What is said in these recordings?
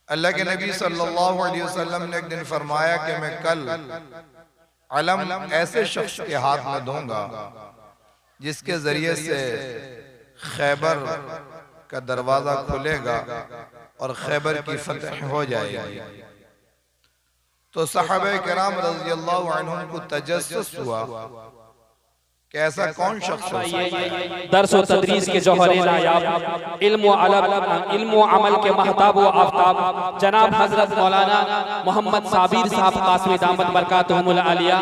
अल्लाह के नबी सल्लल्लाहु अलैहि वसल्लम ने एक दिन फरमाया कि मैं कल अलम ऐसे शख्स के हाथ में दूंगा जिसके जरिए से खैबर का दरवाजा खुलेगा और खैबर की फतह हो जाएगी। तो सहाबा किराम रज़ियल्लाहु अन्हुम को तजस्सुस हुआ कि ऐसा कौन शख्स हो सकता है। दर्स और तदरीस के जौहरे नायाब, इल्म व अमल के महताब व आफ्ताब जनाब हजरत मौलाना मोहम्मद साबिर साहब कासमी दामत बरकातुहुमुल आलिया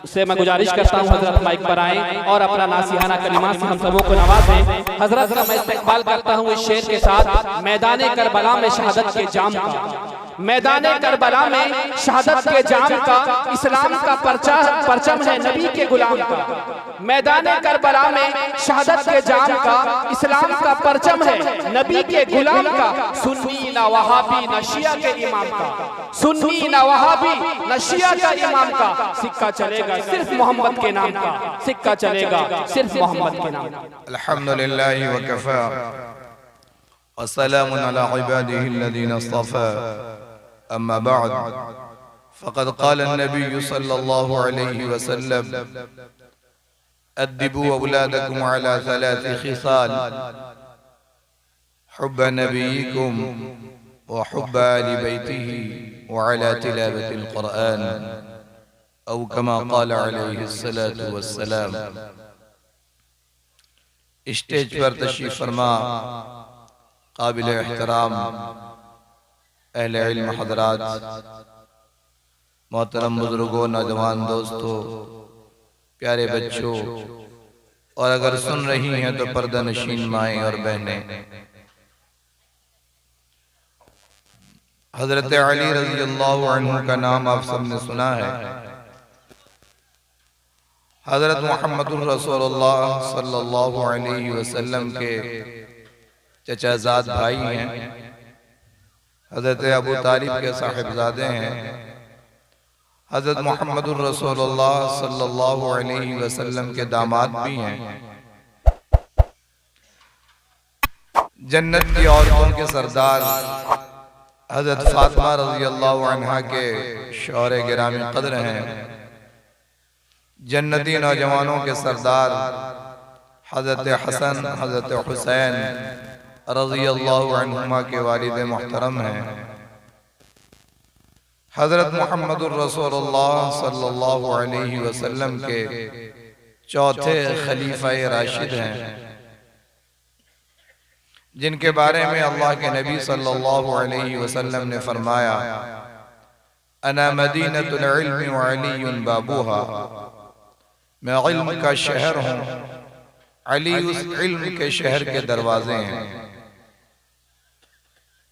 से मैं गुजारिश करता हूँ हजरत माइक पर आए और अपना नासिहाना कलिमात से हम सबों को नवाजें। हजरत का मैं इस्तेकबाल करता हूँ इस शेर के साथ। मैदान करबला में शहादत के जाम का, मैदान करबला में शहादत के जाम का इस्लाम का परचम है नबी के गुलाम का। मैदान करबला में शहादत के जाम का इस्लाम का परचम है नबी के गुलाम का। सुन्नी ना वहाबी न शिया के इमाम का, सुन्नी ना वहाबी न शिया का इमाम का। सिक्का चलेगा सिर्फ मोहम्मद के नाम का, सिक्का चलेगा सिर्फ मोहम्मद के नाम का। अल्हम्दुलिल्लाह व कफ़ा व सलामुन अला इबादिही अल्लज़ीना इस्तफ़ा अम्मा बअद फ़क़द क़ाल अन्नबी सल्लल्लाहु अलैहि वसल्लम अद्दिबू औलादकुम अला सलासी ख़िसाल हुब्ब नबीयिकुम व हुब्ब आलि बैतिही व अला तिलावतिल क़ुरआन औ कमा क़ाल अलैहि सलातु वस्सलाम। स्टेज पर तशरीफ़ फरमा काबिल एहतराम अहले इल्म हज़रात, मोहतरम बुजुर्गों, नौजवान दोस्तों, प्यारे बच्चों और अगर सुन रही हैं तो पर्दा नशीन माएँ और बहनें, हज़रत अली रज़ियल्लाहु अन्हु का नाम आप सबने सुना है। हज़रत मुहम्मदुर रसूलुल्लाह सल्लल्लाहु अलैहि वसल्लम के चचाज़ाद भाई हैं, हज़रत अबू तालिब के साहिबजादे हैं। हज़रत मुहम्मदुर रसूलुल्लाह सल्लल्लाहु अलैहि वसल्लम के दामाद भी हैं। जन्नत की औरतों के सरदार हज़रत फातिमा रज़ियल्लाहु अन्हा के शौहरे गिरामी क़द्र हैं। जन्नती नौजवानों के सरदार हज़रत हसन हज़रत हुसैन रज़ियल्लाहु अन्हुमा के वालिद मोहतरम हैं। हज़रत मुहम्मदुर रसूलुल्लाह सल्लल्लाहु अलैहि वसल्लम के चौथे खलीफा राशिद हैं, जिनके बारे में अल्लाह के नबी सल्लल्लाहु अलैहि वसल्लम ने फरमाया, अना मदीनतुल इल्म व अलीयुन बाबूहा, मैं इल्म का शहर हूँ, अली उस इल्म के शहर के दरवाजे हैं।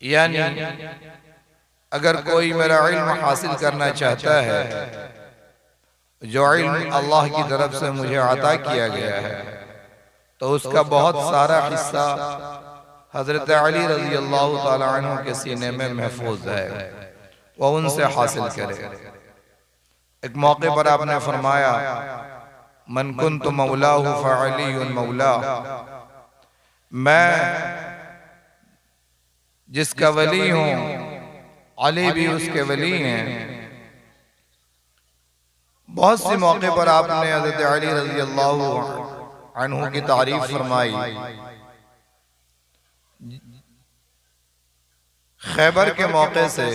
यानी अगर कोई मेरा इल्म हासिल करना चाहता है, जो इल्म अल्लाह की तरफ से मुझे अता किया गया है, तो उसका बहुत सारा हिस्सा हज़रत अली रज़ियल्लाहु ताला अन्हु के सीने में महफूज है, वह उनसे हासिल करे। एक मौके पर आपने फरमाया, मन कुन्तु मौलाहु फ़अलियुन मौला, मैं जिसका वली हूँ अली भी उसके वली हैं। बहुत से मौके पर आपने हज़रत अली रज़ियल्लाहु अन्हु की तारीफ फरमाई। खैबर के मौके से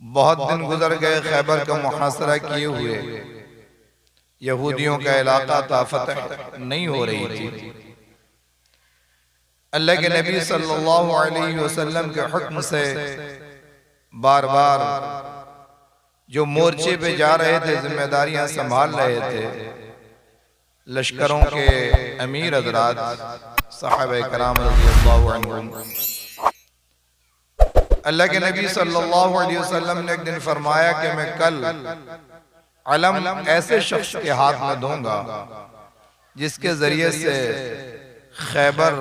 बहुत दिन गुजर गए, खैबर का मुहासरा किए हुए यहूदियों का इलाका था, फतह नहीं हो रही थी। अल्लाह के नबी सल्लल्लाहु अलैहि वसल्लम के हुक्म से बार बार जो मोर्चे पे जा रहे थे, जिम्मेदारियां संभाल रहे थे, लश्करों के अमीर हज़रात सहाबा किराम रज़ियल्लाहु अन्हुम, अल्लाह के नबी सल्लल्लाहु अलैहि वसल्लम ने एक दिन फरमाया कि मैं कल अलम ऐसे शख्स के हाथ में दूंगा जिसके जरिए से खैबर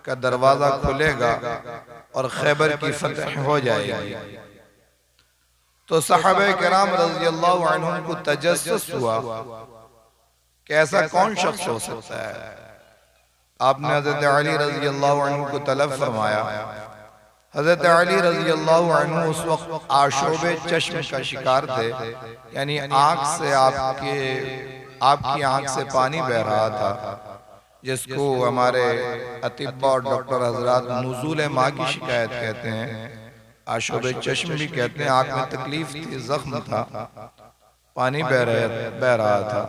का दरवाजा खुलेगा और खैबर की फतह हो जाएगी। तो सहाबा किराम रज़ियल्लाहु अन्हुम को तजस्सुस हुआ कि ऐसा कौन शख्स हो सकता है। आपने हज़रत अली रज़ियल्लाहु अन्हु को तलब फरमाया हजरत अली रज़ी अल्लाहु अन्हु उस वक्त आशोबे चश्म का शिकार थे, यानी आंख से आपकी आंख से पानी बह रहा था, जिसको हमारे अतिब्बा और डॉक्टर हजरात नुज़ूल माँ की शिकायत कहते हैं, आशोबे चश्म भी कहते हैं। आंख में तकलीफ थी, जख्म था, पानी बह रहा था।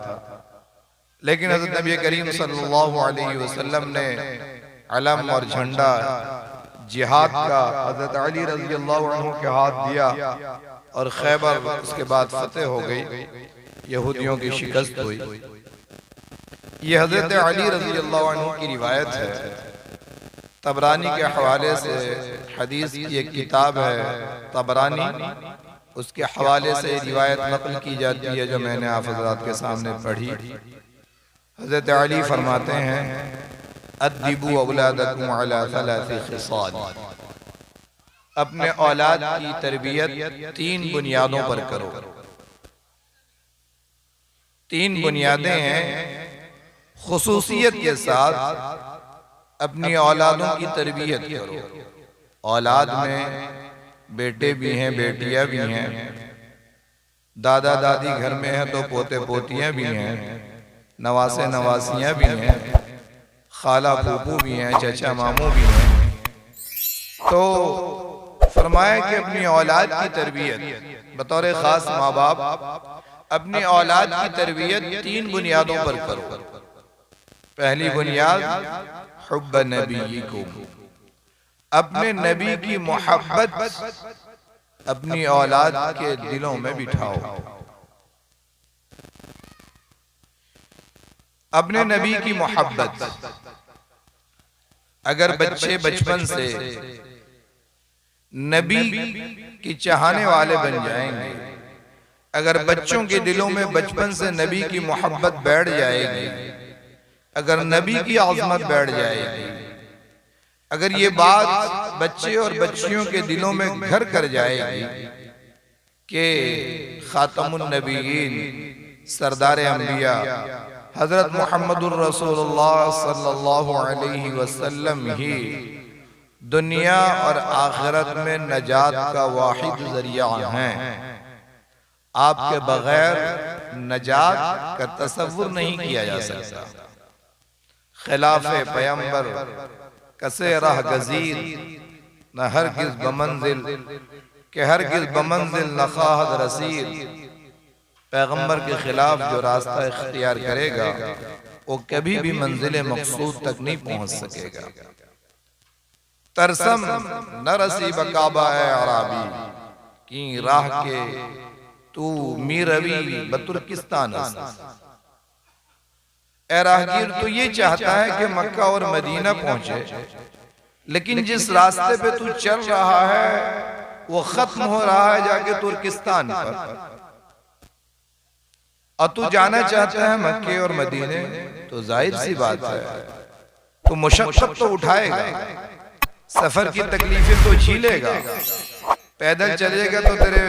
लेकिन हज़रत नबी करीम सल्लल्लाहु अलैहि वसल्लम ने अलम और झंडा जिहाद का हज़रत अली रज़ी अल्लाहु अन्हु के हाथ दिया और खैबर उसके बाद फतेह हो गई, यहूदियों की शिकस्त हुई। ये हज़रत अली रज़ी अल्लाहु अन्हु की रिवायत है। तबरानी के हवाले से हदीस की एक किताब है तबरानी, उसके हवाले से रिवायत नकल की जाती है जो मैंने आप हज़रात के सामने पढ़ी। हज़रत अली फरमाते हैं, अद्दिबू औलादकुम अला सलासी खिसाल, अपने औलाद की तरबियत 3 बुनियादों पर करो। 3 बुनियादें हैं, खुसूसियत के साथ अपनी औलादों की तरबियत करो। औलाद में बेटे भी हैं, बेटियां भी हैं, दादा दादी घर में हैं तो पोते पोतियां भी हैं, नवासे नवासियां भी हैं, खाला फूफू भी हैं, चचा मामू भी हैं। तो फरमाया कि अपनी औलाद की तरबियत बतौर खास माँ बाप अपनी औलाद की तरबियत 3 बुनियादों पर करो। पहली बुनियाद हुब्ब नबीयिकुम, अपने नबी की मोहब्बत अपनी औलाद के दिलों में बिठाओ। अपने नबी की मोहब्बत, अगर बच्चे बचपन से नबी की चाहने वाले बन जाएंगे, अगर बच्चों के दिलों में बचपन से नबी की मोहब्बत बैठ जाएगी, अगर नबी की आज़मत बैठ जाएगी, अगर ये बात बच्चे और बच्चियों के दिलों में घर कर जाएगी कि खातमुन नबीयीन सरदार अंबिया हजरत मुहम्मदुर रसूलुल्लाह सल्लल्लाहु अलैहि वसल्लम ही दुनिया और आखिरत में नजात का वाहिद जरिया हैं, आपके बगैर नजात का तसव्वुर नहीं किया जा सकता। खिलाफे पैगंबर कसे राह गजीर न हरगिज बमंजिल के हरगिज बमंजिल न खाहद रसीद, पैगंबर के खिलाफ जो रास्ता इख्तियार करेगा वो कभी भी मंजिल मकसूद तक नहीं पहुंच सकेगा। तरसम न रसी बकाबा अराबी की राह के तू मीरवी बतुर्किस्तान, ए राहगीर तो ये चाहता है कि मक्का और मदीना पहुंचे, लेकिन जिस रास्ते पे तू चल रहा है वो खत्म हो रहा है जाके तुर्किस्तान पर, और तू जाना चाहता है मक्के और मदीने, तो जाहिर सी बात है तो मुशक्कत तो उठाएगा, सफर की तकलीफें तो झीलेगा। पैदल चलेगा तो तेरे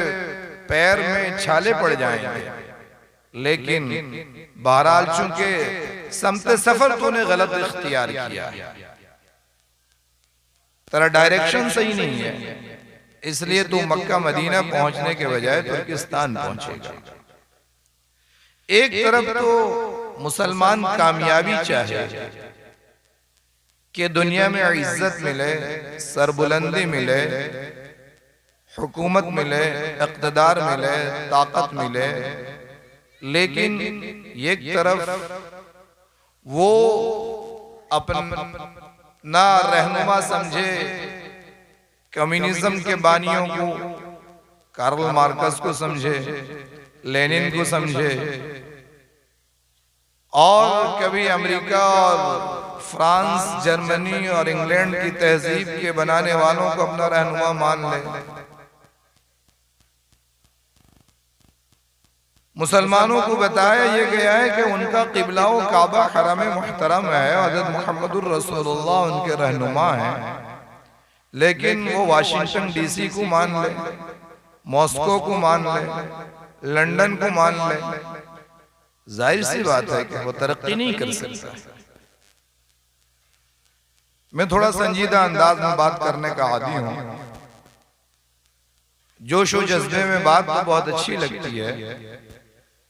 पैर में छाले पड़ जाएंगे, लेकिन बहरहाल चूंकि समते सफर तूने गलत इख्तियार किया, तेरा डायरेक्शन सही नहीं है, इसलिए तू मक्का मदीना पहुंचने के बजाय तुर्किस्तान पहुंचेगा। एक तरफ तो मुसलमान कामयाबी चाहे कि दुनिया में इज्जत मिले, सरबुलंदी मिले, हुकूमत मिले, इक़्तिदार मिले, ताकत मिले, लेकिन एक तरफ वो अपना रहनुमा समझे कम्युनिज्म के बानियों को, कार्ल मार्कस को समझे, लेनिन को समझे, और कभी अमेरिका और फ्रांस, जर्मनी और इंग्लैंड की तहजीब के बनाने वालों को अपना रहनुमा मान ले। मुसलमानों को बताया ये गया है कि उनका किबला व काबा हरम मुहतरम है, हज़रत मुहम्मदुर रसूलुल्लाह उनके रहनुमा हैं, लेकिन वो वाशिंगटन डीसी को मान ले, मॉस्को को मान ले, लंदन को मान ले, जाहिर सी बात है कि वो तरक्की नहीं कर सकता। मैं थोड़ा संजीदा अंदाज में बात करने का आदी हूं। जोश व जज्बे में बात तो बहुत अच्छी लगती है,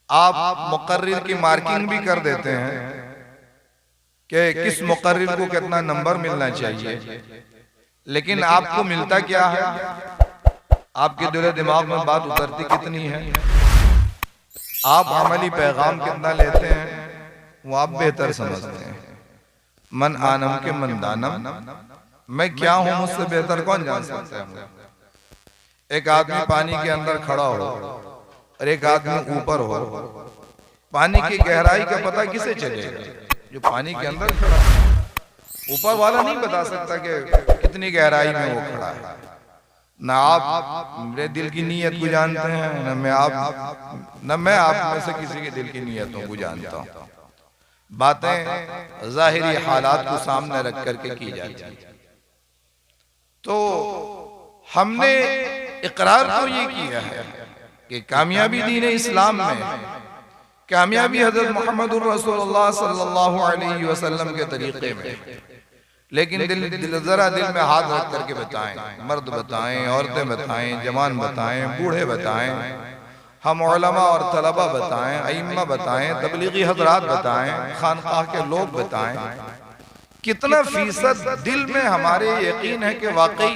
आप मुकर्रिर की मार्किंग भी कर देते हैं कि किस मुकर्रिर को कितना नंबर मिलना चाहिए, लेकिन आपको मिलता क्या है, आपके दिल दिमाग में बात उतरती कितनी है, आप अमली पैगाम कितना लेते हैं, वो आप बेहतर समझते हैं। मन आनम के मन दानम, मैं क्या हूं मुझसे बेहतर कौन जान सकता है। एक आदमी पानी के अंदर खड़ा हो और एक आदमी ऊपर हो, पानी की गहराई का पता किसे चलेगा? जो पानी के अंदर खड़ा है। ऊपर वाला नहीं बता सकता कि कितनी गहराई में वो खड़ा है। ना आप मेरे दिल की नीयत को जानते हैं, न मैं आप में से किसी के दिल की नीयतों को जानता हूं। बातें जाहिरी हालात को सामने रख करके की जाती है। तो हमने इकरार तो ये किया है कि कामयाबी दीन इस्लाम में, कामयाबी हजरत मोहम्मद रसूलुल्लाह सल्लल्लाहु अलैहि वसल्लम के तरीके में, लेकिन जरा दिल में हाथ रख करके बताएं, मर्द बताएं, औरतें बताएं, जवान बताएं, बूढ़े बताएं, हम उलमा और तलबा बताएं, अइम्मा बताएं, तबलीगी हजरात बताएं, खानकाह के लोग बताएं, कितना फीसद दिल में हमारे यकीन है कि वाकई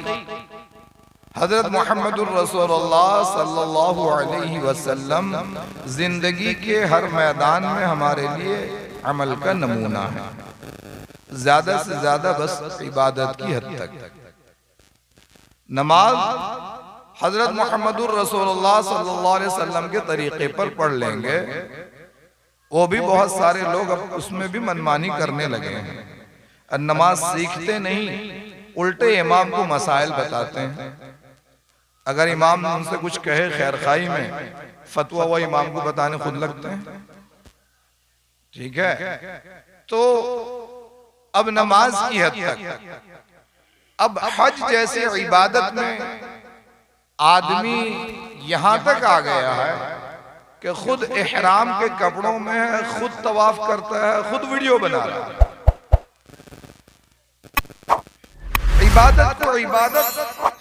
हजरत मोहम्मदुर रसूलुल्लाह सल्लल्लाहु अलैहि वसल्लम जिंदगी के हर मैदान में हमारे लिए अमल का नमूना है। ज्यादा से ज्यादा बस इबादत की हद तक। नमाज हजरत मोहम्मदुर रसूलुल्लाह सल्लल्लाहु अलैहि वसल्लम के तरीके पर पढ़ लेंगे, वो भी बहुत सारे लोग अब उसमें भी मनमानी करने लगे हैं। नमाज सीखते नहीं, उल्टे इमाम को मसाइल बताते हैं। अगर इमाम उनसे कुछ कहे खैरखाई में, फतवा वो इमाम को बताने खुद लगते हैं। ठीक है, तो अब नमाज की हद तक, अब हज जैसी इबादत में आदमी यहां तक आ गया है कि खुद इहराम के कपड़ों में है, खुद तवाफ करता है, खुद वीडियो बना रहा है। इबादत को इबादत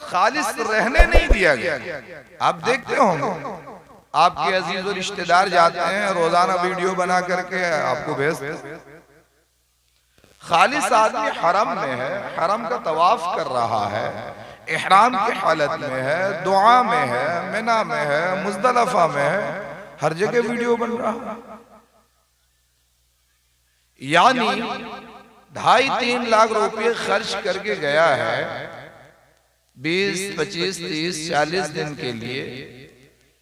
खालिस रहने नहीं दिया गया। आप देखते होंगे, आपके अजीज और रिश्तेदार जाते हैं, रोजाना वीडियो बना करके आपको भेजते हैं। खालिस आदमी हरम में है, हरम का तवाफ कर रहा है, इहराम की हालत में है, दुआ में है, मिना में है, मुज़दलिफा में है, हर जगह वीडियो बन रहा है। यानी 2.5-3 लाख रुपए खर्च करके गया है 20, 25, 30, 40 दिन के लिए।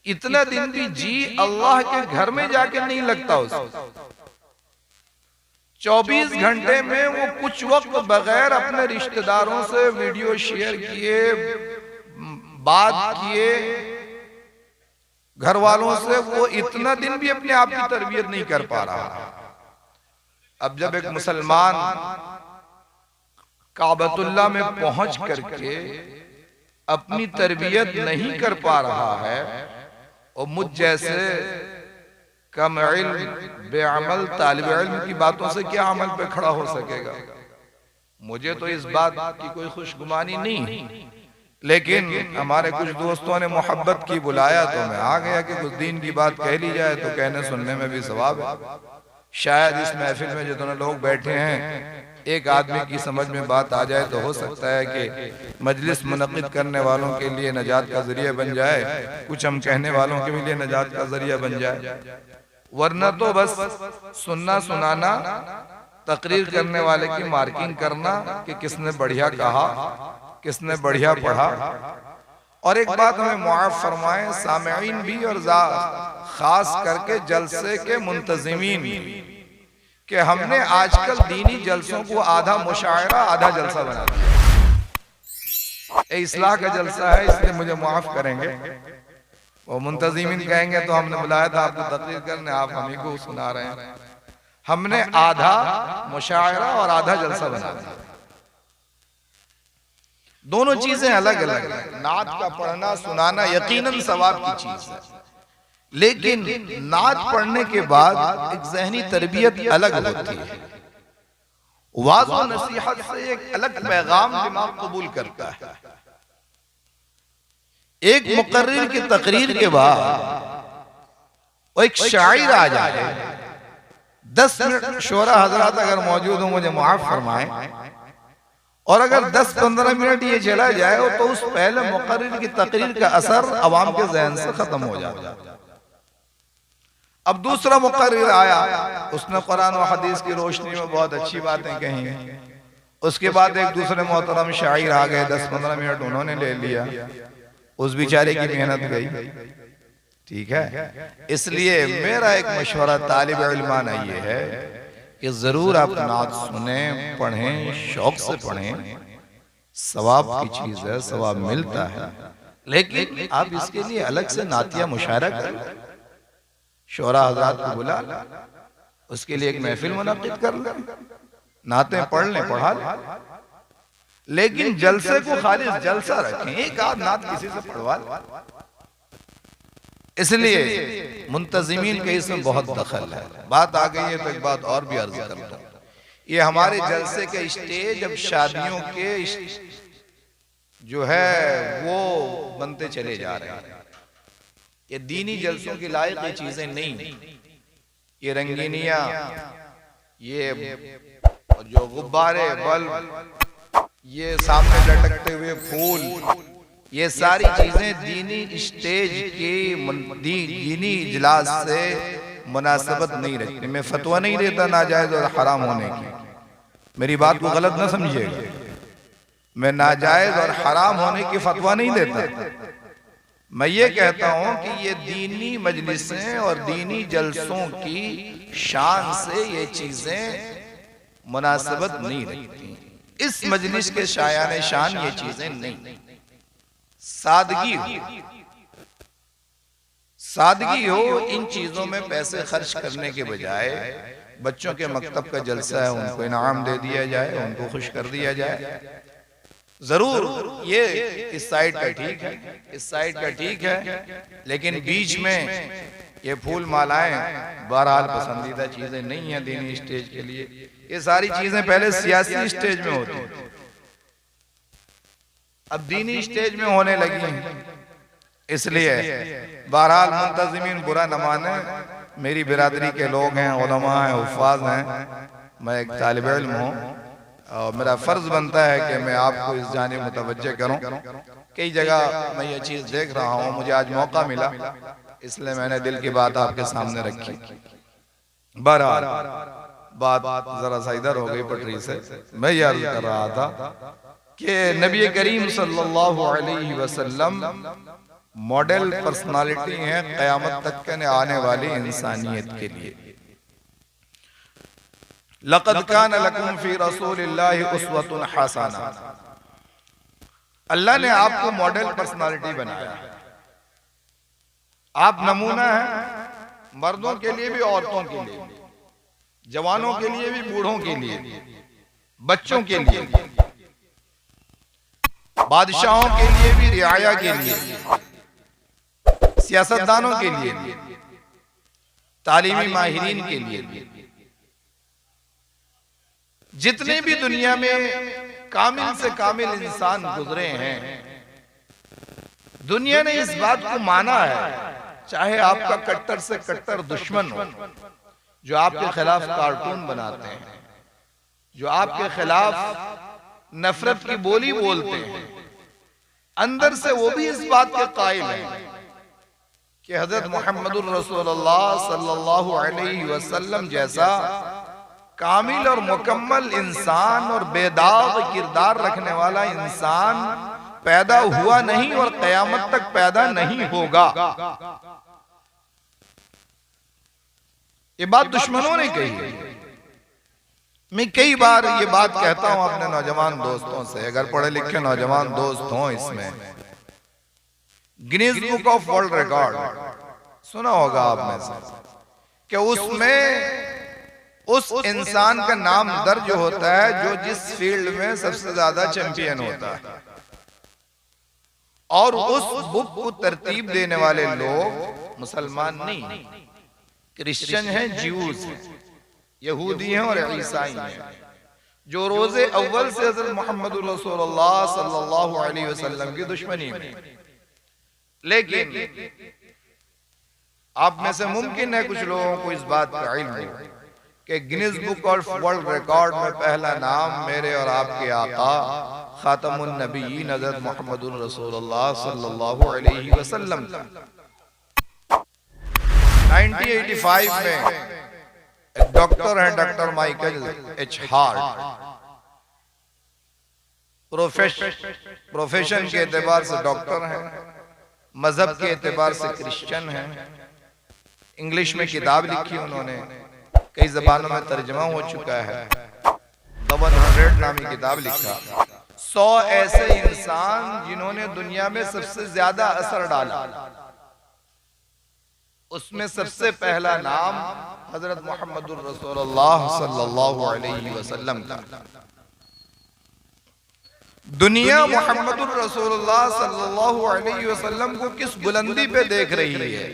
इतना दिन भी जी अल्लाह के घर में जाके नहीं लगता उसको। 24 घंटे में वो कुछ वक्त बगैर अपने रिश्तेदारों से वीडियो शेयर किए, बात किए, घर वालों से, वो इतना दिन भी अपने आप की तरबियत नहीं कर पा रहा। अब जब एक मुसलमान काबतुल्लाह में पहुंच करके अपनी तरबियत नहीं कर पा रहा है, और मुझ जैसे कम इल्म बेअमल तालिब इल्म की बातों से क्या अमल पे खड़ा हो सकेगा? मुझे तो इस बात की कोई खुशगुमानी नहीं, लेकिन हमारे कुछ दोस्तों ने मोहब्बत की बुलाया तो मैं आ गया कि कुछ दीन की बात कह ली जाए तो कहने सुनने में भी सवाब है। शायद इस महफिल में जितने लोग बैठे हैं, एक आदमी की समझ में बात आ जाए तो हो सकता है कि मजलिस मुनक़िद करने वालों के लिए नजात का जरिया बन जाए, कुछ हम कहने वालों के लिए नजात का जरिया बन जाए। वरना तो बस सुनना सुनाना, तकरीर करने वाले की मार्किंग करना कि किसने बढ़िया कहा, किसने बढ़िया पढ़ा। और एक बात हमें मुआफ़ फरमाएं सामईन भी और खास करके जलसे के मुंतज़िमीन भी, कि हमने आजकल दीनी जलसों को आधा मुशायरा आधा जलसा बना दिया। इस्लाह का जलसा है इसलिए मुझे माफ करेंगे, वो मुंतज़िमीन कहेंगे तो हमने बुलाया था आपको तकरीर करने, आप हमी को सुना रहे हैं। हमने आधा मुशायरा और आधा जलसा बना दिया। दोनों चीजें अलग अलग हैं। नात का पढ़ना सुनाना यकीनन सवाब की चीज है, लेकिन नात पढ़ने के बाद एक ज़हनी तरबियत अलग होती है। वाज़ और नसीहत से एक अलग पैगाम दिमाग कबूल करता है। एक मुकर्रिर की तकरीर के बाद वो एक शायर आ जाए, 10 मिनट शोरा हजरात अगर मौजूद हो मुझे माफ फरमाएं, और अगर 10-15 मिनट ये चला जाए तो उस पहले मुकर्रिर की तकरीर का असर अवाम के जहन से खत्म हो जाता है। अब दूसरा मुकर्रिर आया, उसने कुरान और हदीस की रोशनी में बहुत अच्छी बातें कही। उसके बाद एक दूसरे मोहतरम शायर आ गए, 10-15 मिनट उन्होंने ले लिया, उस बेचारे की मेहनत गई। ठीक है, इसलिए मेरा एक मशवरा तालिब इल्माना ये है कि जरूर आप नात सुने, पढ़ें, शौक से पढ़ें, सवाब की चीज है, सवाब मिलता है। लेकिन आप इसके लिए अलग से नातिया मुशायरा करें, शोरा हजरात को बुला, उसके लिए एक महफिल मुनक्किद कर लें, नातें पढ़ लें, पढ़ा लें, लेकिन जलसे को खालिस जलसा रखें, एक आध नात किसी से पढ़वा लें। इसलिए मुंतजिमीन के इसमें बहुत दखल है। बात आ गई है तो एक बात और भी अर्ज करता हूं, ये हमारे जलसे के स्टेज अब शादियों के जो है वो बनते चले जा रहे हैं। ये दीनी जलसों की लायक ये चीजें नहीं, ये रंगीनियां, ये जो गुब्बारे, बल्ब, ये सामने लटकते हुए फूल, ये सारी चीजें दीनी स्टेज की दीनी इजलास से मुनासबत नहीं रखती। मैं फतवा नहीं देता नाजायज और हराम होने की, मेरी बात को गलत ना समझिएगा, मैं नाजायज और हराम होने की फतवा नहीं देता। मैं ये कहता हूं कि ये दीनी मजलिसें और दीनी जलसों की शान से ये चीजें मुनासबत नहीं रखती। इस मजलिस के शायान शान ये चीजें नहीं। सादगी हो इन चीजों में पैसे खर्च करने के बजाय बच्चों के मकतब का जलसा है, उनको इनाम दे दिया जाए, उनको खुश कर दिया जाए। जरूर ये इस साइड का ठीक है, इस साइड का ठीक है, लेकिन बीच में ये फूल मालाएं बहरहाल पसंदीदा चीजें नहीं है दीनी स्टेज के लिए। ये सारी चीजें पहले सियासी स्टेज में होती थी, अब दीनी स्टेज में होने लगी हैं। इसलिए बहरहाल मुंतजिमीन बुरा न माने, मेरी बिरादरी के लोग हैं, उलमा हैं, हुफ्फाज हैं, मैं एक तालिब इल्म हूँ और मेरा फर्ज बनता है कि मैं आपको इस जानिब मुतवज्जे करूं। कई जगह मैं ये चीज देख रहा हूं, मुझे आज मौका मिला इसलिए मैंने दिल की बात आपके सामने रखी। बहरहाल बात जरा सा इधर हो गई पटरी से। मैं ये अर्ज कर रहा था कि नबी करीम सल्लल्लाहु अलैहि वसल्लम मॉडल पर्सनालिटी हैं क़यामत तक के आने वाली इंसानियत के लिए। लक़द कान लकुम फ़ी रसूलिल्लाहि उस्वतुन हसना, अल्लाह ने आपको मॉडल पर्सनालिटी बनाया। आप नमूना हैं, मर्दों के लिए भी, औरतों के लिए, जवानों के लिए भी, बूढ़ों के लिए, बच्चों के लिए, बादशाहों के लिए भी, रियाया के लिए, सियासतदानों के लिए, तालीमी माहिरीन के लिए, जितने भी दुनिया में कामिल से कामिल इंसान गुजरे हैं, दुनिया ने इस बात को माना है, चाहे आपका कट्टर से कट्टर दुश्मन हो, जो आपके खिलाफ कार्टून बनाते हैं, जो आपके खिलाफ नफरत की बोली बोलते हैं, अंदर से वो भी इस बात के कायल हैं कि हजरत मुहम्मदुर रसूलुल्लाह सल्लल्लाहु अलैहि वसल्लम जैसा कामिल और मुकम्मल इंसान और बेदाग किरदार रखने वाला इंसान पैदा हुआ नहीं और कयामत तक पैदा नहीं होगा। ये बात दुश्मनों ने कही। मैं कई बार ये बात कहता हूं अपने नौजवान दोस्तों से, अगर पढ़े लिखे नौजवान दोस्त हों इसमें, Guinness book of world record सुना होगा आप में से, कि उसमें उस इंसान का नाम दर्ज होता है जो जिस फील्ड में सबसे ज्यादा चैंपियन होता है, और उस बुक को तरतीब देने वाले लोग मुसलमान नहीं, क्रिश्चियन हैं, ज्यूज हैं, यहूदी हैं और ईसाई हैं। जो रोजे अव्वल से हज़रत मोहम्मद रसूलुल्लाह सल्लल्लाहु अलैहि वसल्लम की दुश्मनी में। लेकिन आप में से मुमकिन है कुछ लोगों को इस बात का इल्म हो कि Guinness book of world record में पहला नाम मेरे और आपके आका खातमुन नबीय्यीन हज़रत मोहम्मद रसूलुल्लाह सल्लल्लाहु अलैहि वसल्लम। 1985 में एक डॉक्टर हैं, doctor Michael H heart, profession के एतबार से डॉक्टर हैं, मजहब के एतबार से क्रिश्चियन हैं। इंग्लिश में किताब लिखी उन्होंने, कई जबानों में तर्जमा हो चुका है। द 100 नामी किताब लिखा। 100 ऐसे इंसान जिन्होंने दुनिया में सबसे ज्यादा असर डाला, उसमें सबसे पहला नाम हजरत मोहम्मदुर रसूलुल्लाह सल्लल्लाहु अलैहि वसल्लम का। दुनिया मोहम्मदुर रसूलुल्लाह सल्लल्लाहु अलैहि वसल्लम को किस बुलंदी पे देख रही है,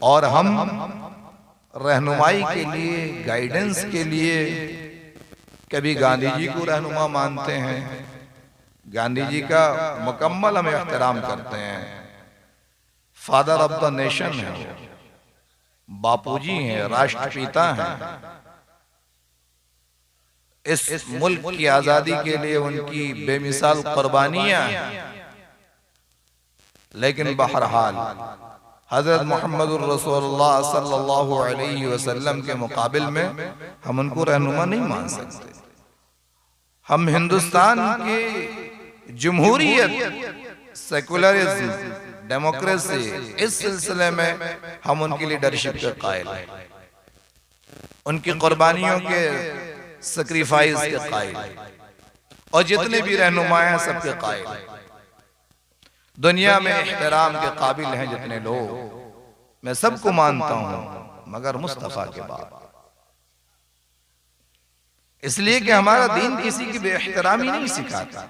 और हम रहनुमाई के लिए, गाइडेंस के लिए कभी गांधी जी को रहनुमा मानते हैं, गांधी जी का मुकम्मल हम एहतराम करते हैं, फादर ऑफ द नेशन है, बापूजी हैं, राष्ट्रपिता हैं। इस मुल्क की आजादी के लिए उनकी बेमिसाल कुर्बानियां हैं। लेकिन बहरहाल हजरत मोहम्मदुर रसूलुल्लाह सल्लल्लाहु अलैहि वसल्लम के मुकाबिल में हम उनको रहनुमा नहीं मान सकते। हम हिंदुस्तान की जमहूरियत, सेकुलरिज्म, डेमोक्रेसी, इस सिलसिले में हम उनकी लीडरशिप के कायल हैं, उनकी कुर्बानियों के सैक्रिफाइस के कायल, और जितने भी रहनुमा हैं सबके कायल। दुनिया में एहतराम के काबिल हैं जितने लोग, मैं सबको मानता हूं मगर मुस्तफा के बाद। इसलिए कि हमारा दीन किसी की बेएहतरामी नहीं सिखाता।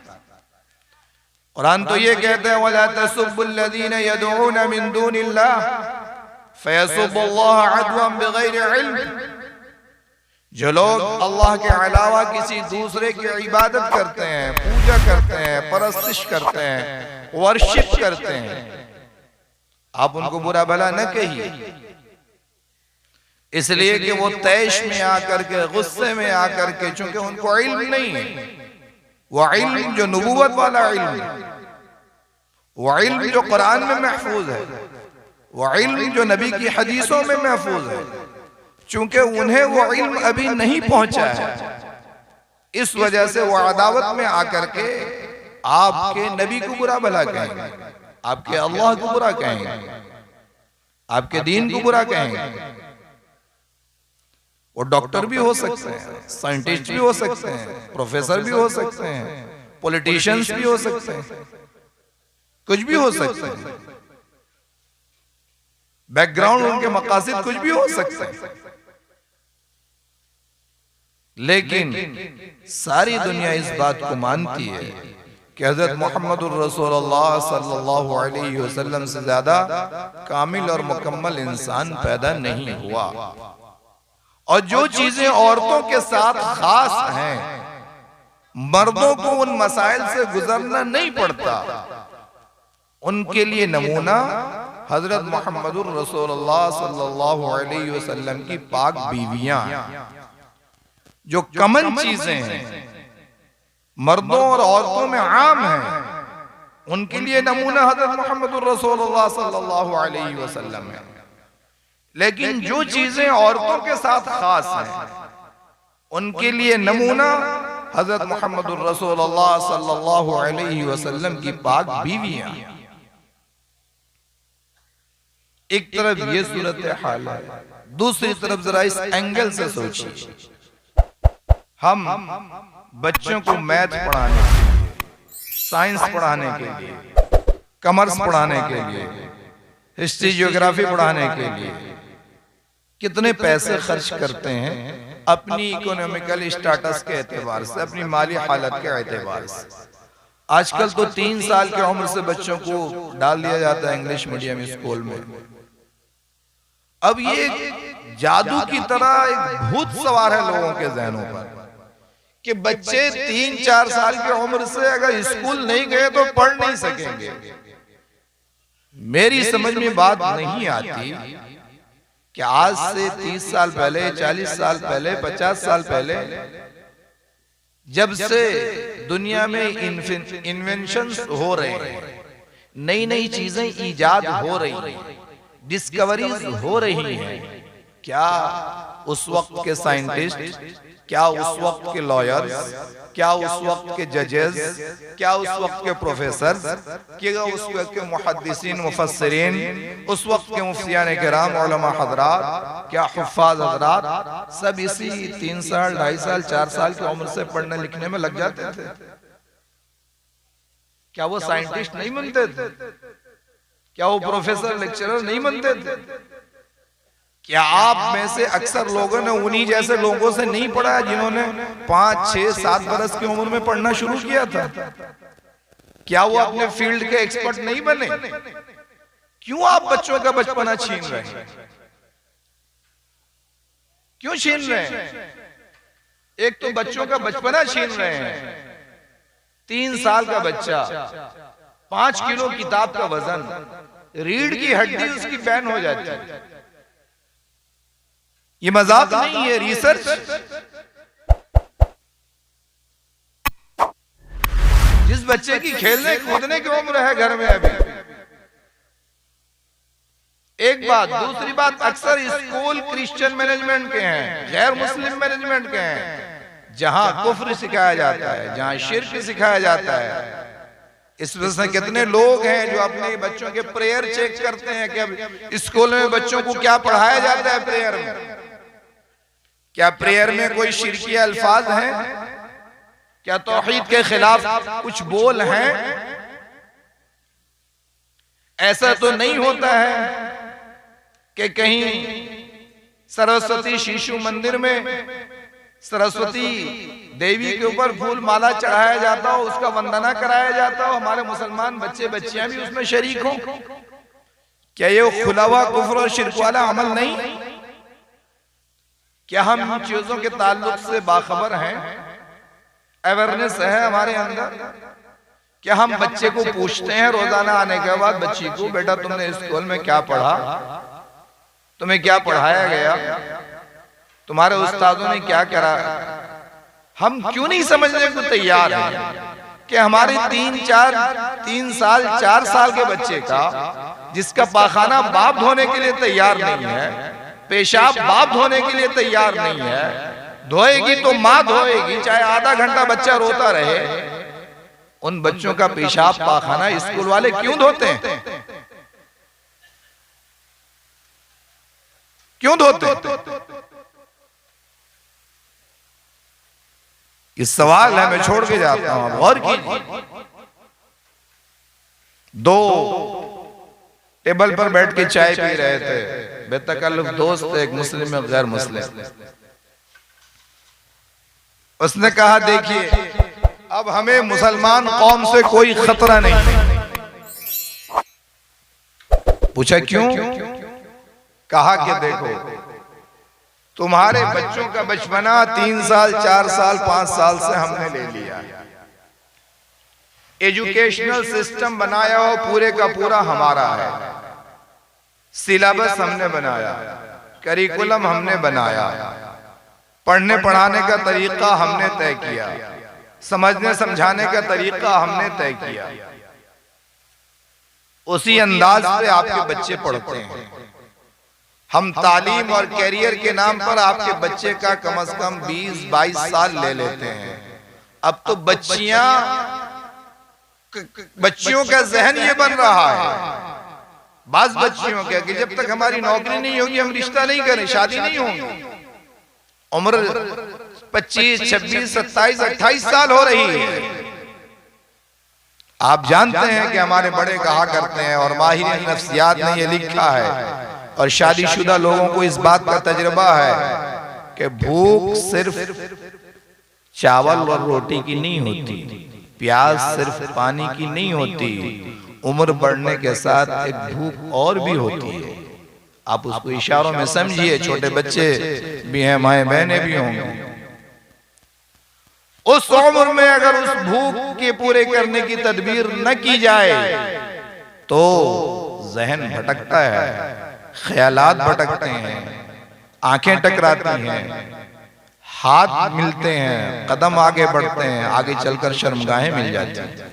कुरान तो ये कहते हैं, वला तसुब्बुल्लज़ीना यदऊना मिन दूनिल्लाह फयसुब्बुल्लाह अदवन बिगैरि इल्म। जो लोग अल्लाह के अलावा किसी दूसरे की इबादत करते हैं, पूजा करते हैं, परस्तिश करते हैं, वर्शिप करते हैं, आप उनको बुरा भला न कहिए, इसलिए कि वो तैश में आकर के, गुस्से में आकर के, चूंकि उनको इल्म नहीं है, वो इल्म जो नबूवत वाला इल्म है, वो इल्म जो कुरान में महफूज है, वो इल्म जो नबी की हदीसों में महफूज है, चूंकि उन्हें वो इल्म अभी नहीं पहुंचा है, इस वजह से वो अदावत में आकर के आपके नबी को बुरा भला कहेंगे, आपके अल्लाह को बुरा कहेंगे, आपके दीन को बुरा कहेंगे। वो डॉक्टर भी हो सकते हैं, साइंटिस्ट भी हो सकते हैं, प्रोफेसर भी हो सकते हैं, पॉलिटिशियंस भी हो सकते हैं, कुछ भी हो सकते हैं, बैकग्राउंड उनके मकासद कुछ भी हो सकते हैं। लेकिन सारी दुनिया इस बात को मानती है कि हजरत मोहम्मदुर रसूलुल्लाह सल्लल्लाहु अलैहि वसल्लम से ज्यादा कामिल और मुकम्मल इंसान पैदा नहीं हुआ, और जो चीजें औरतों के साथ खास हैं, मर्दों को उन मसाइल से गुजरना नहीं पड़ता, उनके लिए नमूना हजरत मोहम्मदुर रसूलुल्लाह सल्लल्लाहु अलैहि वसल्लम की पाक बीवियां, जो कमन चीजें हैं, मर्दों और औरतों में आम हैं, उनके लिए नमूना हजरत मोहम्मदुर रसूलुल्लाह सल्लल्लाहु अलैहि वसल्लम है। लेकिन जो चीजें औरतों के साथ खास हैं, उनके लिए नमूना हजरत मोहम्मदुर रसूलुल्लाह सल्लल्लाहु अलैहि वसल्लम की पाक बीवियां। एक तरफ ये सूरत हाल है, दूसरी तरफ जरा इस एंगल से सोचिए, हम बच्चों को मैथ पढ़ाने के लिए, साइंस पढ़ाने के लिए, कॉमर्स पढ़ाने के लिए, हिस्ट्री ज्योग्राफी पढ़ाने के लिए कितने पैसे खर्च करते हैं अपनी इकोनॉमिकल स्टेटस के एतबार से, अपनी माली हालत के एतबार से। आजकल तो 3 साल की उम्र से बच्चों को डाल दिया जाता है इंग्लिश मीडियम स्कूल में। अब ये जादू की तरह एक भूत सवार है लोगों के जहनों पर कि बच्चे 3-4 साल की उम्र से अगर स्कूल नहीं गए तो पढ़ नहीं सकेंगे। मेरी समझ में बात नहीं आती कि आज से 30 साल पहले, 40 साल पहले, 50 साल पहले जब से दुनिया में इन्वेंशंस हो रहे हैं, नई नई चीजें ईजाद हो रही हैं, डिस्कवरीज हो रही हैं, क्या उस वक्त के साइंटिस्ट, क्या उस वक्त के लॉयर्स, क्या उस वक्त के जजेस, क्या उस वक्त के प्रोफेसर, क्या उस वक्त के मुहद्दिसीन मुफस्सिरीन, उस वक्त के मुफ्तियान किराम उलमा हज़रात, क्या हुफ़्फ़ाज़ हज़रात, सब इसी 3 साल, 2.5 साल, 4 साल की उम्र से पढ़ने लिखने में लग जाते थे। क्या वो साइंटिस्ट नहीं बनते थे? क्या वो प्रोफेसर लेक्चरर नहीं बनते थे? क्या आप में से अक्सर लोगों ने उन्हीं जैसे लोगों से नहीं पढ़ा है जिन्होंने 5, 6, 7 बरस की उम्र में पढ़ना शुरू किया था? क्या वो अपने फील्ड के एक्सपर्ट नहीं बने? क्यों आप बच्चों का बचपना छीन रहे हैं? क्यों छीन रहे हैं? एक तो बच्चों का बचपना छीन रहे हैं। 3 साल का बच्चा, 5 किलो किताब का वजन, रीढ़ की हड्डी उसकी बैन हो जाती है। ये मजाक नहीं है, रिसर्च। जिस बच्चे की खेलने कूदने की उम्र है घर में अभी, एक बात। दूसरी बात, अक्सर स्कूल क्रिश्चियन मैनेजमेंट के हैं, गैर मुस्लिम मैनेजमेंट के हैं, जहां कुफ्र सिखाया जाता है, जहां शिर्क सिखाया जाता है। इस वजह से कितने लोग हैं जो अपने बच्चों के प्रेयर चेक करते हैं कि अब स्कूल में बच्चों को क्या पढ़ाया जाता है प्रेयर में। क्या प्रेयर में कोई शिरकी अल्फाज हैं? क्या तौहीद के खिलाफ कुछ बोल हैं? ऐसा तो नहीं होता है कि कहीं सरस्वती शिशु मंदिर में सरस्वती देवी के ऊपर फूल माला चढ़ाया जाता हो, उसका वंदना कराया जाता हो, हमारे मुसलमान बच्चे बच्चियां भी उसमें शरीक हों। क्या ये खुलावा कुफ्र और शिर्क वाला अमल नहीं? क्या हम इन चीजों के ताल्लुक से बाखबर हैं? अवेयरनेस है हमारे अंदर? क्या हम बच्चे को पूछते हैं रोजाना आने के बाद बच्ची को, बेटा तुमने स्कूल में क्या पढ़ा, तुम्हें क्या पढ़ाया गया, तुम्हारे उस्तादों ने क्या करा? हम क्यों नहीं समझने को तैयार हैं कि हमारे 3 साल 4 साल के बच्चे का, जिसका पाखाना बाप धोने के लिए तैयार नहीं है, पेशाब बाप धोने के लिए तैयार नहीं है, धोएगी तो माँ धोएगी, चाहे आधा घंटा बच्चा रोता रहे, उन बच्चों का पेशाब पाखाना स्कूल वाले क्यों धोते हैं? क्यों धोते हैं? इस सवाल है, मैं छोड़ के जाता हूं, गौर कीजिए। 2 टेबल पर बैठ के चाय पी रहे थे, बेतकल्लुफ दोस्त, एक मुस्लिम और गैर मुस्लिम। उसने कहा देखिए अब हमें मुसलमान कौम से कोई खतरा नहीं। पूछा क्यों? कहा कि देखो तुम्हारे बच्चों का बचपना 3 साल 4 साल 5 साल से हमने ले लिया। एजुकेशनल सिस्टम बनाया हो पूरे का पूरा हमारा है, सिलेबस हमने बनाया, करिकुलम हमने बनाया, पढ़ने पढ़ाने का तरीका हमने तय किया, समझने समझाने का तरीका हमने तय किया। उसी अंदाज से आपके बच्चे पढ़ते हैं। हम तालीम और कैरियर के नाम पर आपके बच्चे का कम से कम 20-22 साल ले लेते हैं। अब तो बच्चियों का जहन ये बन रहा है, बाज बच्चियों का, कि जब तक हमारी नौकरी नहीं होगी हम रिश्ता नहीं करें, शादी नहीं होगी। उम्र 25, 26, 27, 28 साल हो रही है। आप जानते हैं कि हमारे बड़े कहा करते हैं और माहिर नफ्सियात ने ये लिखा है और शादीशुदा लोगों को इस बात का तजुर्बा है कि भूख सिर्फ चावल और रोटी की नहीं होती, प्यास सिर्फ पानी की नहीं होती, उम्र बढ़ने के साथ एक भूख और भी होती है। आप उसको इशारों में समझिए, छोटे बच्चे भी हैं, माएं बहनें भी होंगी। उस उम्र में अगर उस भूख के पूरे करने की तदबीर न की जाए तो जहन भटकता है, ख्यालात भटकते हैं, आंखें टकराती हैं, हाथ मिलते हैं, कदम आगे बढ़ते हैं, आगे चलकर शर्मगाहें मिल जाती हैं।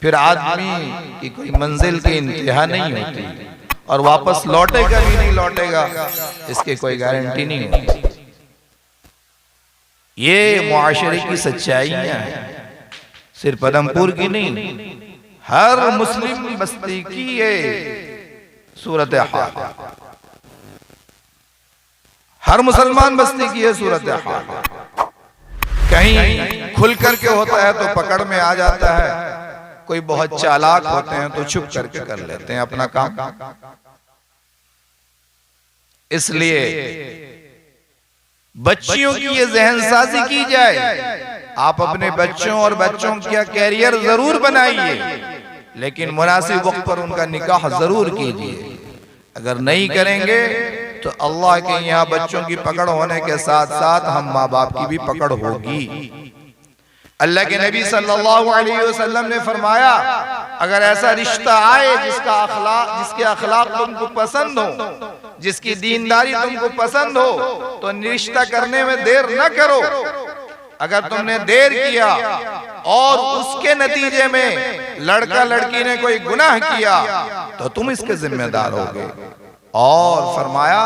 फिर आदमी की कोई मंजिल की इंतहा नहीं होती और वापस लौटेगा भी नहीं लौटेगा इसकी कोई गारंटी नहीं होती। ये मुआशरे की सच्चाइयां हैं, सिर्फ पदमपुर की नहीं, हर मुस्लिम बस्ती की ये सूरत हाल, हर मुसलमान बस्ती की ये सूरत हाल। कहीं खुल करके होता है तो पकड़ में आ जाता है, कोई बहुत चालाक होते हैं तो छुप करके कर लेते हैं अपना काम। इसलिए बच्चियों की ये जहनसाजी की जाए, आप अपने बच्चों और बच्चों का कैरियर जरूर बनाइए, लेकिन मुनासिब वक्त पर उनका निकाह जरूर कीजिए। अगर नहीं करेंगे तो अल्लाह के यहाँ बच्चों की पकड़ होने के साथ साथ हम माँ बाप की भी पकड़ होगी। अल्लाह के नबी सल्लल्लाहु अलैहि वसल्लम ने फरमाया, अगर ऐसा रिश्ता आए जिसके अखलाक तुमको पसंद हो, जिसकी दीनदारी तुमको पसंद हो, तो रिश्ता करने में देर न करो। अगर तुमने देर किया और उसके नतीजे में लड़का लड़की ने कोई गुनाह किया तो तुम इसके जिम्मेदार होगे। और फरमाया,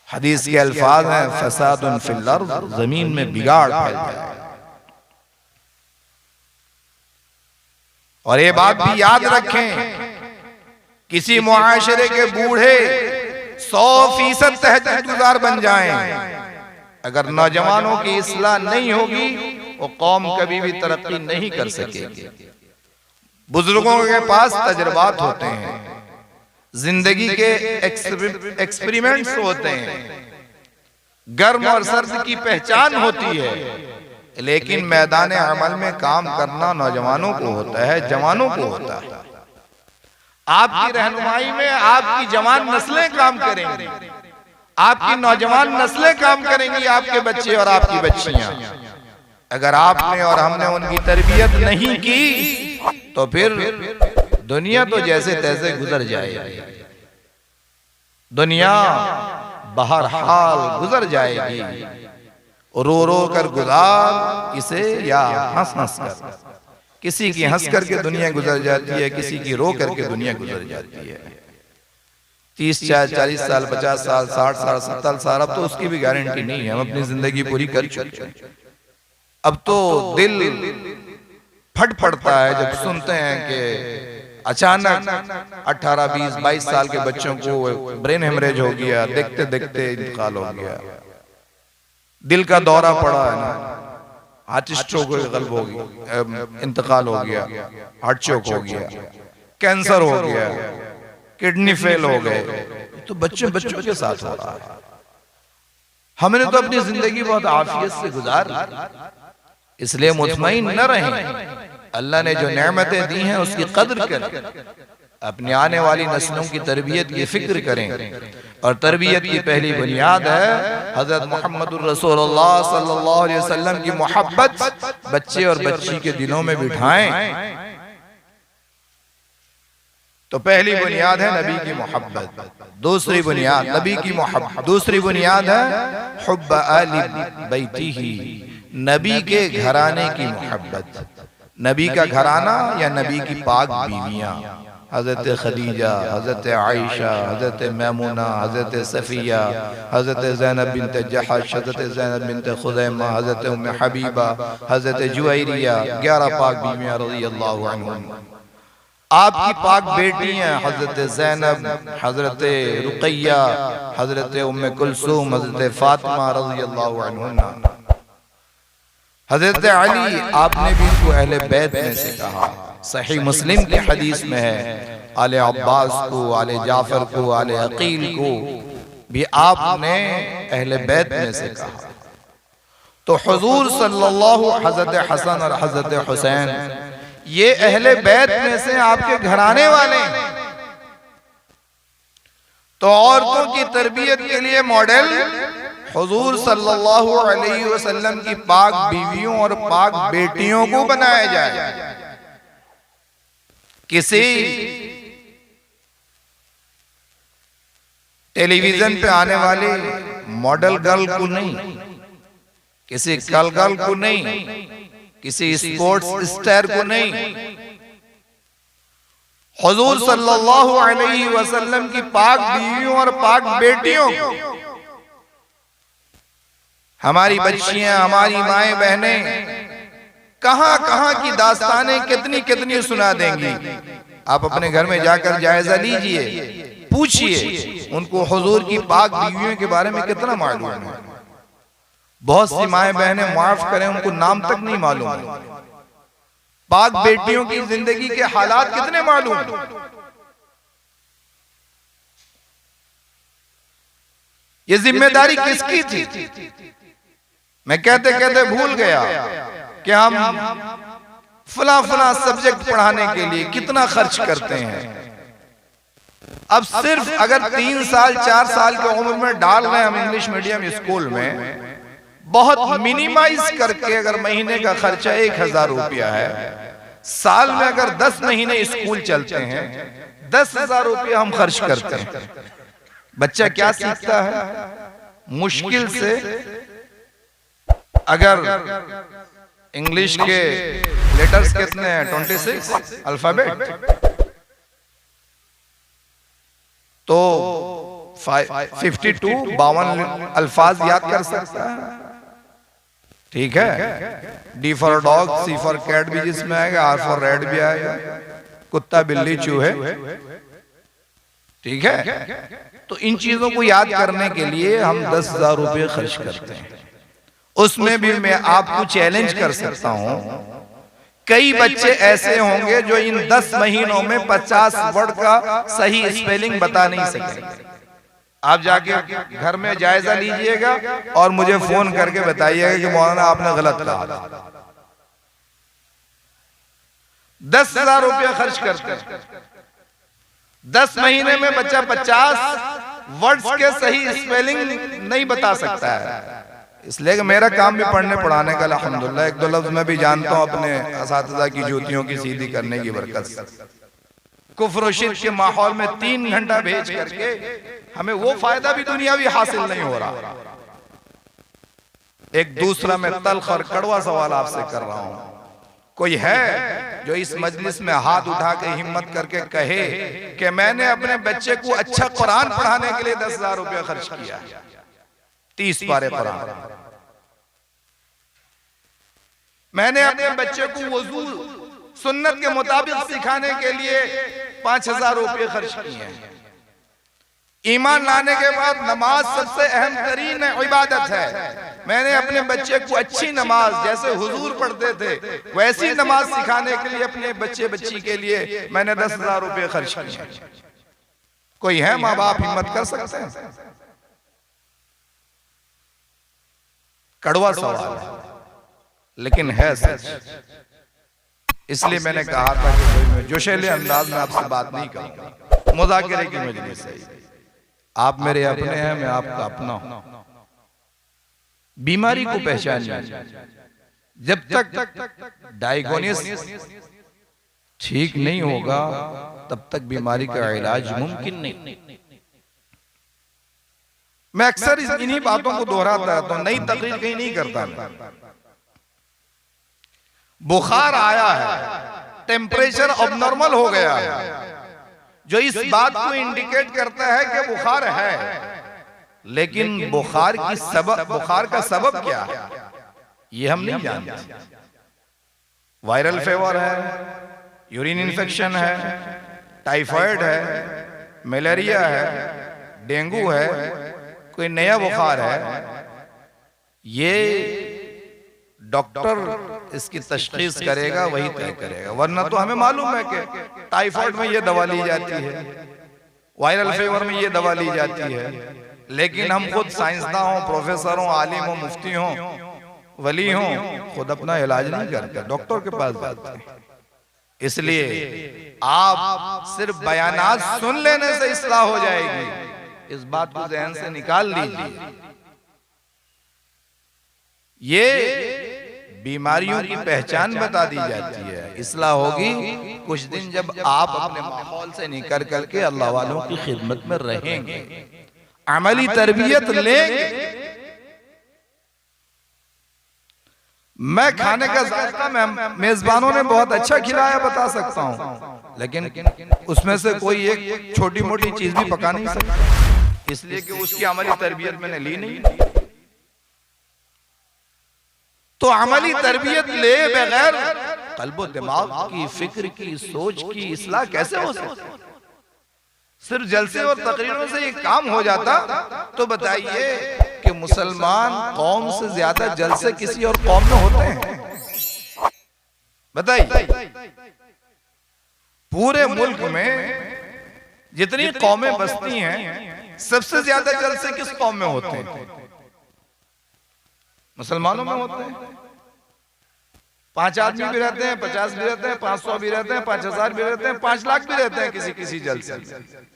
हदीस के अल्फाज हैं, फसादुन फिल अर्द, जमीन में बिगाड़ फैल जाए। और ये बात भी याद रखें, किसी मुआशरे के बूढ़े 100% तहज्जुद गुजार बन जाएं, अगर नौजवानों की इस्लाह नहीं होगी वो कौम कभी भी तरक्की नहीं कर सकेगी। बुजुर्गों के पास तजर्बात होते हैं, जिंदगी के एक्सपेरिमेंट्स होते हैं, गर्म और सर्द की पहचान होती है, लेकिन मैदान अमल में काम करना नौजवानों को होता है, जवानों को होता है। आपकी रहनुमाई में आपकी जवान नस्लें काम करेंगी, आपकी नौजवान नस्लें काम करेंगी, आपके बच्चे और आपकी बच्चियां। अगर आपने और हमने उनकी तरबियत नहीं की तो फिर दुनिया तो जैसे तैसे गुजर जाएगी, दुनिया बहरहाल गुजर जाएगी। रो रो कर गुजार इसे या हंस हंस कर, किसी की हंस करके दुनिया गुजर जाती है, किसी की रो करके दुनिया गुजर जाती है। 30 40 साल 50 साल 60 साल 70 साल, अब तो उसकी भी गारंटी नहीं है, हम अपनी जिंदगी पूरी कर चुके हैं। अब तो दिल फट पड़ता है जब सुनते हैं कि अचानक 18 20 22 साल के बच्चों को ब्रेन हेमरेज हो गया, देखते देखते इंतकाल हो गया, दिल का दौरा पड़ा है ना, हार्ट स्ट्रोक गल्ब हो गया, इंतकाल हो गया, हार्ट चोक हो गया, कैंसर हो गया, किडनी फेल हो गए, तो बच्चों के साथ हो रहा है। हमने तो अपनी जिंदगी बहुत आफियत से गुजार, इसलिए मुतमईन न रहें। अल्लाह ने जो नेमतें दी हैं उसकी कद्र करें, अपनी आने वाली नस्लों की तरबियत की फिक्र करें। और तरबियत की पहली बुनियाद है हजरत मोहम्मदुर रसूलुल्लाह सल्लल्लाहु अलैहि वसल्लम की मोहब्बत बच्चे और बच्ची के दिलों में बिठाएं। तो पहली बुनियाद है नबी की मोहब्बत, दूसरी बुनियाद नबी की मोहब्बत, दूसरी बुनियाद है हुब्ब आली बैतिही, नबी के घराने की मोहब्बत। नबी का घराना या नबी की पाक बीवियां, हजरत खदीजा, हजरत आयशा, हजरत मैमुना, हजरत सफिया, हजरत ज़ैनब बिनत जहश, हजरत ज़ैनब बिनत खुज़ैमा, हजरत उम्मे हबीबा, हजरत जुवैरिया, 11 पाक बीवियां रज़ियल्लाहु अन्हुम। आपकी पाक बेटियां हजरत ज़ैनब, हजरत रुक़ैया, हजरत उम्मे कुलसूम, हजरत फातिमा रज़ियल्लाहु अन्हुन्ना। हजरत अली, आपने भी इनको अहले बैत में से कहा। सही मुस्लिम की हदीस में है, आले अब्बास को, आले जाफर को, आले अकील को भी आपने अहले बैत में से कहा। तो हुजूर सल्लल्लाहु, हजरत हसन और हजरत हुसैन, ये अहले बैत में से आपके घराने वाले हैं। तो औरतों की तरबियत के लिए मॉडल हुजूर सल्लल्लाहु अलैहि वसल्लम की पाक बीवियों और पाक बेटियों को बनाया जाए, किसी टेलीविजन पे आने वाली मॉडल गर्ल को नहीं, किसी कल गर्ल को नहीं, किसी स्पोर्ट्स स्टार को नहीं, हुजूर सल्लल्लाहु अलैहि वसल्लम की पाक बीवियों और पाक बेटियों को। हमारी बच्चियां, हमारी माएं बहनें कहां कहां की दास्तानें कितनी कितनी सुना देंगी। आप अपने घर में जाकर जायजा लीजिए, पूछिए उनको हुजूर की पाक बीवियों के बारे में कितना मालूम है। बहुत सी माएं बहनें माफ करें, उनको नाम तक नहीं मालूम। पाक बेटियों की जिंदगी के हालात कितने मालूम। ये जिम्मेदारी किसकी थी? मैं कहते कहते भूल गया कि हम फला फला सब्जेक्ट पढ़ाने के लिए कितना खर्च करते हैं। अब सिर्फ अगर 3 साल 4 साल की उम्र में डाल रहे हैं हम इंग्लिश मीडियम स्कूल में, बहुत मिनिमाइज करके अगर महीने का खर्चा 1000 रुपया है, साल में अगर 10 महीने स्कूल चलते हैं 10,000 रुपया हम खर्च करते हैं। बच्चा क्या सीखता है? मुश्किल से अगर इंग्लिश के लेटर्स कितने हैं 26 अल्फाबेट, तो 52 अल्फाज याद कर सकता है। ठीक है, D for dog, C for cat भी जिसमें आएगा, आर फॉर रेड भी आएगा, कुत्ता बिल्ली चूहे। ठीक है, तो इन चीजों को याद करने के लिए हम 10,000 रुपये खर्च करते हैं। उसमें भी मैं आपको चैलेंज कर सकता हूं, कई बच्चे ऐसे होंगे जो इन 10 महीनों में 50 वर्ड का सही स्पेलिंग बता नहीं सकेंगे। आप जाके घर में जायजा लीजिएगा और मुझे फोन करके बताइएगा कि मौलाना आपने गलत कहा। 10,000 रुपया खर्च करते हैं, 10 महीने में बच्चा 50 वर्ड्स के सही स्पेलिंग नहीं बता सकता है। इसलिए कि मेरा काम भी पढ़ने पढ़ाने का अल्हम्दुलिल्लाह, 1-2 लफ्ज मैं भी जानता हूं अपने असातिज़ा की जूतियों की सीधी करने की बरकत से। कुफ्र और शिर्क के माहौल में 3 घंटा भेज करके हमें वो फायदा भी दुनियावी हासिल नहीं हो रहा। एक दूसरा मैं तल्ख और कड़वा सवाल आपसे कर रहा हूं, कोई है जो इस मजलिस में हाथ उठा के हिम्मत करके कहे कि मैंने अपने बच्चे को अच्छा कुरान पढ़ाने के लिए 10,000 रुपया खर्च किया, 30 पारे कुरान, मैंने अपने बच्चे को वजू सुन्नत के मुताबिक सिखाने के लिए 5,000 रुपये खर्च किए हैं। ईमान लाने के बाद नमाज सबसे अहम तरीन इबादत है, मैंने अपने बच्चे को अच्छी नमाज जैसे हुजूर पढ़ते थे वैसी नमाज सिखाने के लिए अपने बच्चे बच्ची के लिए मैंने 10,000 रुपये खर्च किए। कोई है माँ बाप हिम्मत कर सकते हैं? कड़वा सवाल है लेकिन है सच। इसलिए मैंने कहा था कि मैं जोशीले अंदाज में आपसे बात नहीं करूंगा, मुज़ाकरे की मजलिस है। आप मेरे अपने हैं, मैं आपका अपना हूं। बीमारी को पहचानिए, जब तक डायग्नोसिस ठीक नहीं होगा तब तक बीमारी का इलाज मुमकिन नहीं। मैं अक्सर इन्हीं बातों को दोहराता रहता हूं, नई तकरीर कहीं नहीं करता मैं। बुखार आया है, टेम्परेचर अबनॉर्मल हो गया है, जो इस बात को इंडिकेट करता है कि बुखार है, लेकिन बुखार का सबब क्या है ये हम नहीं जानते। वायरल फीवर है, यूरिन इन्फेक्शन है, टाइफाइड है, मलेरिया है, डेंगू है, कोई नया बुखार है, ये डॉक्टर इसकी तशखीस करेगा, वही तय करेगा। वरना तो हमें मालूम है कि टाइफाइड में ये दवा ली जाती है, वायरल फीवर में ये दवा ली जाती है, लेकिन हम खुद साइंसदान हों, प्रोफेसर हों, आलिम हों, मुफ्ती हों, वली हों, खुद अपना इलाज नहीं करते, डॉक्टर के पास जाते हैं। इसलिए आप सिर्फ बयानात सुन लेने से इस्लाह हो जाएगी, इस बात को ज़हन से निकाल लीजिए। ये बीमारियों की पहचान बता दी जाती है। इस्लाह होगी कुछ दिन जब आप अपने माहौल से निकल करके अल्लाह वालों की खिदमत में रहेंगे, अमली तरबियत लेंगे। मैं खाने का जायका मेजबानों ने बहुत अच्छा खिलाया बता सकता हूं, लेकिन उसमें से कोई एक छोटी मोटी चीज भी पका नहीं सकता, इसलिए कि उसकी अमली तरबियत मैंने ली नहीं। तो अमली तरबियत ले बगैर कल्बो दिमाग की, फिक्र की, सोच की इस्लाह कैसे हो सकती? सिर्फ जलसे और तकरीरों से ये काम हो जाता तो बताइए कि मुसलमान कौम से ज्यादा जलसे किसी और कौम में होते हैं? बताइए, पूरे मुल्क में जितनी कौमें बसती हैं सबसे ज्यादा जलसे किस कौम में होते हैं? मुसलमानों में होते हैं। 5 आदमी भी रहते हैं, 50 भी रहते हैं, 500 भी रहते हैं, 5000 भी रहते हैं, 5 लाख भी रहते हैं किसी किसी जलसे में।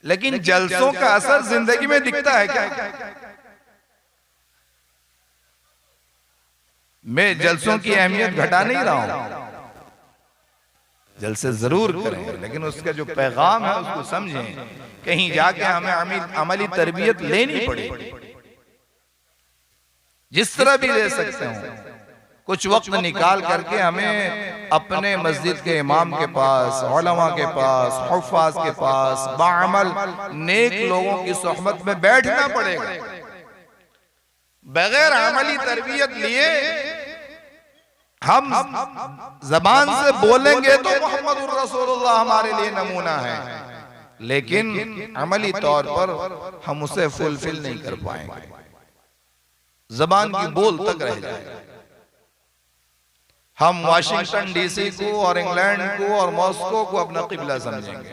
लेकिन जलसों का असर जिंदगी में दिखता है क्या? मैं जलसों की अहमियत घटा नहीं रहा हूं, जलसे जरूर करें, लेकिन उसका जो पैगाम है उसको समझें। कहीं जाके हमें अमली तरबियत लेनी पड़ेगी, जिस तरह भी ले सकते हो। कुछ वक्त निकाल करके हमें अपने मस्जिद के इमाम के पास, उलमा के पास, हुफ़ाज़ के पास, बाअमल नेक लोगों की सोहबत में बैठना पड़ेगा। बगैर अमली तरबियत लिए हम जबान से बोलेंगे तो मोहम्मदुर रसूलुल्लाह हमारे लिए नमूना है, लेकिन अमली तौर पर हम उसे फुलफिल नहीं कर पाएंगे, जबान की बोल तक रह जाएगा। हम वाशिंगटन डीसी को और इंग्लैंड को और मॉस्को को अपना किबला समझेंगे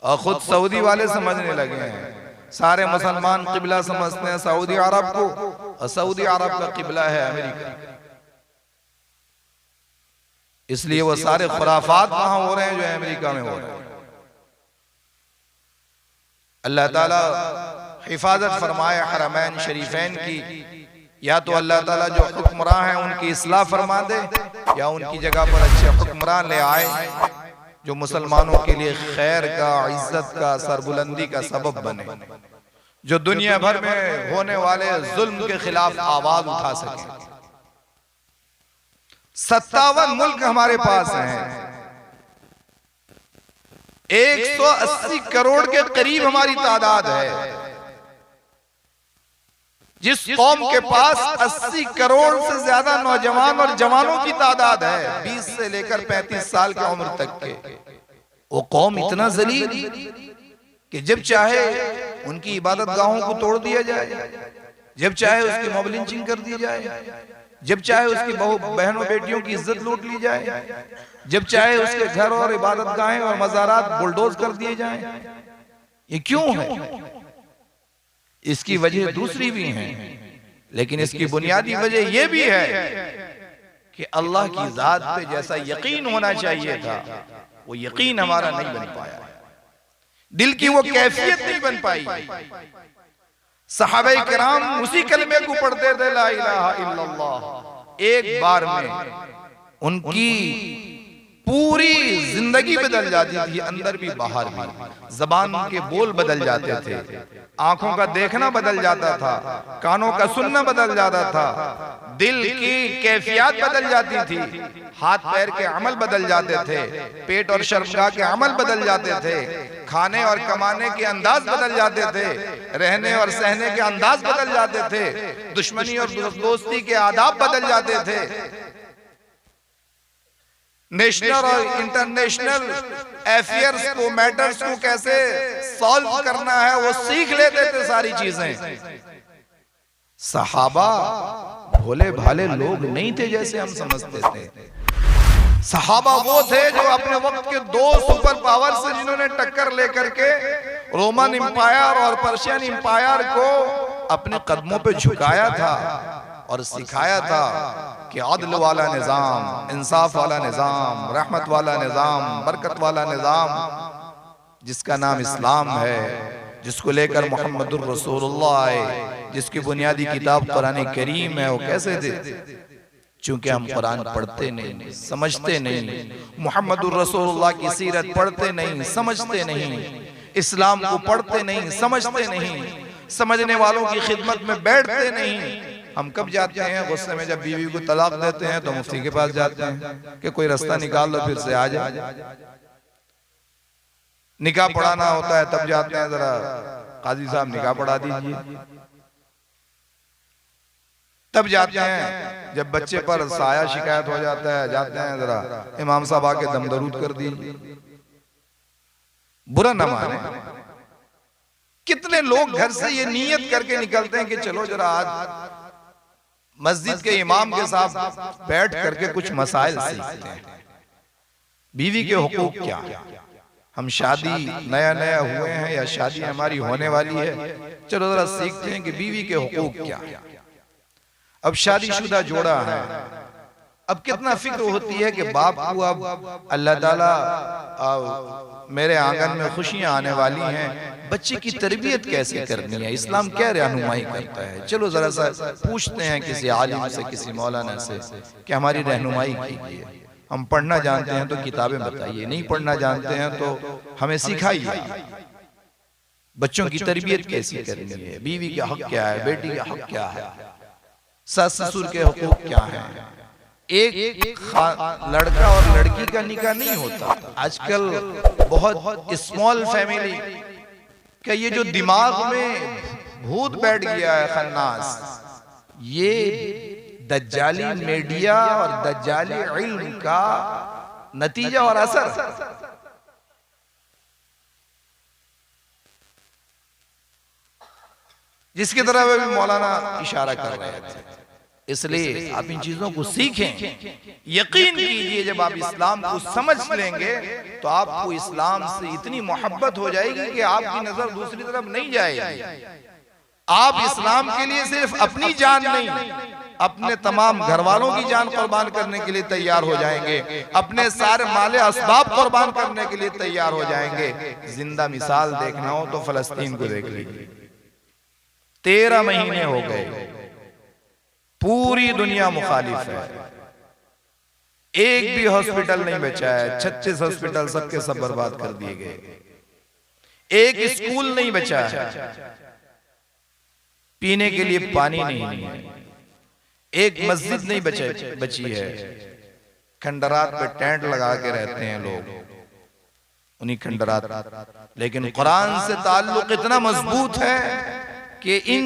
और खुद सऊदी वाले समझने लगे हैं। सारे मुसलमान किबला समझते हैं सऊदी अरब को, और सऊदी अरब का किबला है अमेरिका। इसलिए वो सारे खुराफात वहां हो रहे हैं जो अमेरिका में हो रहे हैं। अल्लाह ताला हिफाजत फरमाए हरमैन शरीफैन की। या तो अल्लाह ताला जो हुक्मरान हैं उनकी इस्लाह फरमा दे, या उनकी जगह पर अच्छे हुक्मरान ले आए जो मुसलमानों के लिए खैर का, इज्जत का, सरबुलंदी का सबब बने, जो दुनिया भर में होने वाले जुल्म के खिलाफ आवाज उठा सके। 57 मुल्क हमारे पास हैं, 180 करोड़ के करीब हमारी तादाद है। जिस कौम के पास 80 करोड़ से ज्यादा नौजवान और जवानों की तादाद है, 20 से लेकर 35 साल की उम्र तक के, वो कौम इतना जलील कि जब चाहे उनकी इबादत गाहों को तोड़ दिया जाए, जब चाहे उसकी मॉब लिंचिंग कर दी जाए, जब चाहे उसकी बहनों बेटियों की इज्जत लूट ली जाए, जब चाहे उसके घर और इबादत गाहें और मज़ारात बुलडोज कर दिए जाए। ये क्यों है? इसकी वजह दूसरी भी हैं, लेकिन इसकी बुनियादी वजह यह भी है कि अल्लाह की जात पे जैसा यकीन होना चाहिए था वो यकीन हमारा नहीं बन पाया, दिल की वो कैफियत नहीं बन पाई। सहाबाए किराम उसी कलमे को पढ़ते थे, ला इलाहा इल्लल्लाह, एक बार में उनकी पूरी जिंदगी बदल जाती थी, अंदर भी बाहर भी। जबान के बोल बदल जाते थे, आंखों का देखना बदल जाता था, कानों का सुनना बदल जाता था, दिल की कैफियत बदल जाती थी, हाथ पैर के अमल बदल जाते थे, पेट और शर्मगाह के अमल बदल जाते थे, खाने और कमाने के अंदाज बदल जाते थे, रहने और सहने के अंदाज बदल जाते थे, दुश्मनी और दोस्ती के आदाब बदल जाते थे। नेशनल और इंटरनेशनल अफेयर्स को, मैटर्स को कैसे सॉल्व करना है वो सीख लेते थे सारी चीजें। सहाबा भोले भाले लोग नहीं थे जैसे हम समझते थे। सहाबा वो थे जो अपने वक्त के 2 सुपर पावर से जिन्होंने टक्कर लेकर के रोमन एम्पायर और पर्शियन एम्पायर को अपने कदमों पे झुकाया था और सिखाया था कि अदल वाला निजाम, इंसाफ वाला निजाम, रहमत वाला निजाम, बरकत वाला निजाम जिसका नाम इस्लाम है, जिसको लेकर मोहम्मदुर रसूलुल्लाह आए, जिसकी बुनियादी किताब कुरान करीम है, वो कैसे थे? चूंकि हम कुरान पढ़ते नहीं, समझते नहीं, मोहम्मदुर रसूलुल्लाह की सीरत पढ़ते नहीं, समझते नहीं, इस्लाम को पढ़ते नहीं, समझते नहीं, समझने वालों की खिदमत में बैठते नहीं। हम कब जाते हैं गुस्से में? जब बीवी को तलाक देते हैं तो मुफ्ती के पास जाते हैं कि कोई रास्ता निकाल लो, फिर से आ जाए। निकाह पढ़ाना होता है तब जाते हैं, जरा काजी साहब निकाह पढ़ा दीजिए। तब जाते हैं जब बच्चे पर साया शिकायत हो जाता है, जाते हैं जरा इमाम साहब आके दम दरूद कर दीजिए। बुरा न माने, कितने लोग घर से ये नीयत करके निकलते हैं कि चलो जरा आज मस्जिद के इमाम के साथ बैठ करके कुछ मसाइल सीखते हैं। बीवी के हुकूक क्या है? हम शादी नया नया हुए हैं या शादी हमारी होने वाली है, चलो जरा सीखते हैं कि बीवी के हुकूक क्या है। अब शादीशुदा जोड़ा है, अब कितना फिक्र होती है कि बाप को अब अल्लाह ताला मेरे आंगन में खुशियां आने वाली हैं, बच्चे की तरबियत कैसे करनी है, इस्लाम क्या रहनुमाई करता है। चलो जरा सा पूछते हैं किसी आलिम से, किसी मौलाना से कि हमारी रहनुमाई कीजिए। हम पढ़ना जानते हैं तो किताबें बताइए, नहीं पढ़ना जानते हैं तो हमें सिखाइए बच्चों की तरबियत कैसी करनी है, बीवी का हक क्या है, बेटी का हक क्या है, सास ससुर के हुकूक क्या है। एक लड़का और लड़की का निकाह नहीं होता। आजकल बहुत स्मॉल फैमिली का ये जो दिमाग में भूत बैठ गया है खन्नास, ये दज्जाली मीडिया और दज्जाली इल्म का नतीजा और असर। जिसकी तरफ भी मौलाना इशारा कर रहे थे। इसलिए आप इन चीजों को सीखें, यकीन कीजिए जब आप इस्लाम को समझ लेंगे तो आपको इस्लाम से इतनी मोहब्बत हो जाएगी कि आपकी नजर दूसरी तरफ नहीं जाएगी। आप इस्लाम के लिए सिर्फ अपनी जान नहीं, अपने तमाम घर वालों की जान कुर्बान करने के लिए तैयार हो जाएंगे, अपने सारे माले असबाब कुर्बान करने के लिए तैयार हो जाएंगे। जिंदा मिसाल देखना हो तो फलस्तीन को देख लीजिए। 13 महीने हो गए, पूरी दुनिया मुखालिफ है, एक भी हॉस्पिटल नहीं बचा है। 36 हॉस्पिटल सबके सब बर्बाद कर दिए गए, एक स्कूल नहीं बचा है, पीने के लिए पानी नहीं है, एक मस्जिद नहीं बची है। खंडरात पे टेंट लगा के रहते हैं लोग, उन्हीं खंडरात। लेकिन कुरान से ताल्लुक इतना मजबूत है कि इन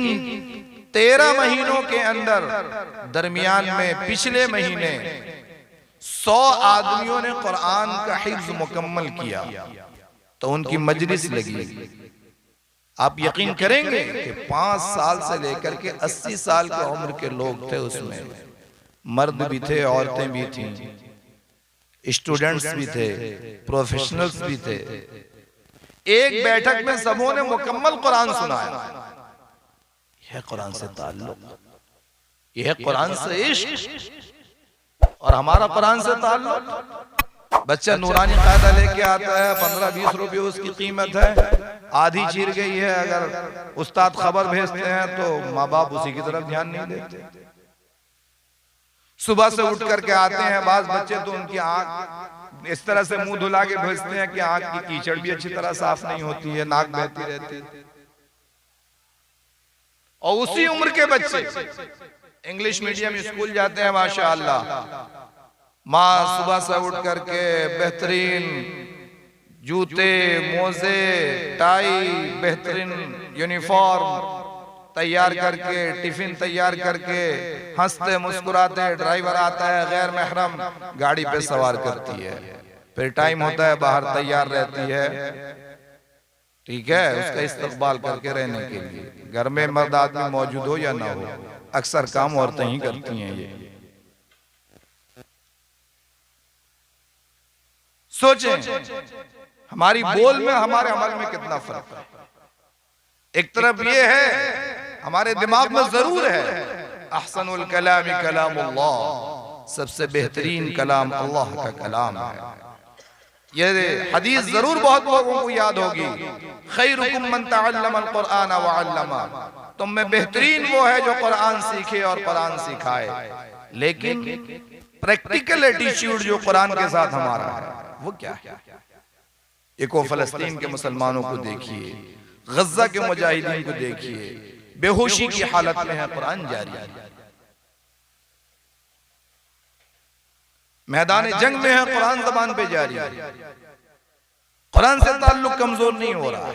13 महीनों के अंदर दरमियान में पिछले महीने 100 आदमियों ने कुरान का हिफ्ज मुकम्मल किया तो उनकी मजलिस लगी। आप यकीन करेंगे कि 5 साल से लेकर के 80 साल की उम्र के लोग थे उसमें, मर्द भी थे, औरतें भी थीं, स्टूडेंट्स भी थे, प्रोफेशनल्स भी थे। एक बैठक में सबों ने मुकम्मल कुरान सुनाया। यह कुरान से ताल्लुक, यह कुरान से इश्क। और हमारा कुरान से ताल्लुक, बच्चा नूरानी कायदा लेके आता है, 15-20 रुपए उसकी कीमत है, आधी चीर गई है। अगर उस्ताद खबर भेजते हैं तो माँ बाप उसी की तरफ ध्यान नहीं देते। सुबह से उठ करके आते हैं बाज बच्चे तो उनकी आंख इस तरह से मुंह धुला के भेजते हैं कि आंख की कीचड़ भी अच्छी तरह साफ नहीं होती है, नाक बहती रहती है। और उसी उम्र के बच्चे इंग्लिश मीडियम स्कूल जाते हैं, माशाअल्लाह। माँ सुबह से उठ करके बेहतरीन जूते, मोजे, टाई, बेहतरीन यूनिफॉर्म तैयार करके, टिफिन तैयार करके, हंसते मुस्कुराते ड्राइवर आता है, गैर महरम गाड़ी पे सवार करती है। फिर टाइम होता है बाहर तैयार रहती है, ठीक है, उसका इस्तकबाल करके रहने के लिए। घर में मर्द आदमी मौजूद हो या ना हो, अक्सर काम औरतें ही करती हैं। ये सोचें हमारी बोल में, हमारे अमल में कितना फर्क है। एक तरफ ये है हमारे दिमाग में जरूर है अहसनुल कलामी कलामुल्लाह, सबसे बेहतरीन कलाम अल्लाह का कलाम है। ये हदीस जरूर बहुत लोगों को याद होगी, खैरुकुम मन तअल्लमल कुरआन व अल्लमा, तुम में बेहतरीन वो है जो कुरान सीखे और कुरान सिखाए। लेकिन प्रैक्टिकल एटीट्यूड जो कुरान के साथ हमारा है वो क्या है? एक वो फलस्तीन के मुसलमानों को देखिए, गज्जा के मुजाहिदीन को देखिए, बेहोशी की हालत में है, कुरान जारी है, मैदान जंग में है, कुरान ज़बान पे जारी है, कुरान से ताल्लुक कमजोर नहीं हो रहा है।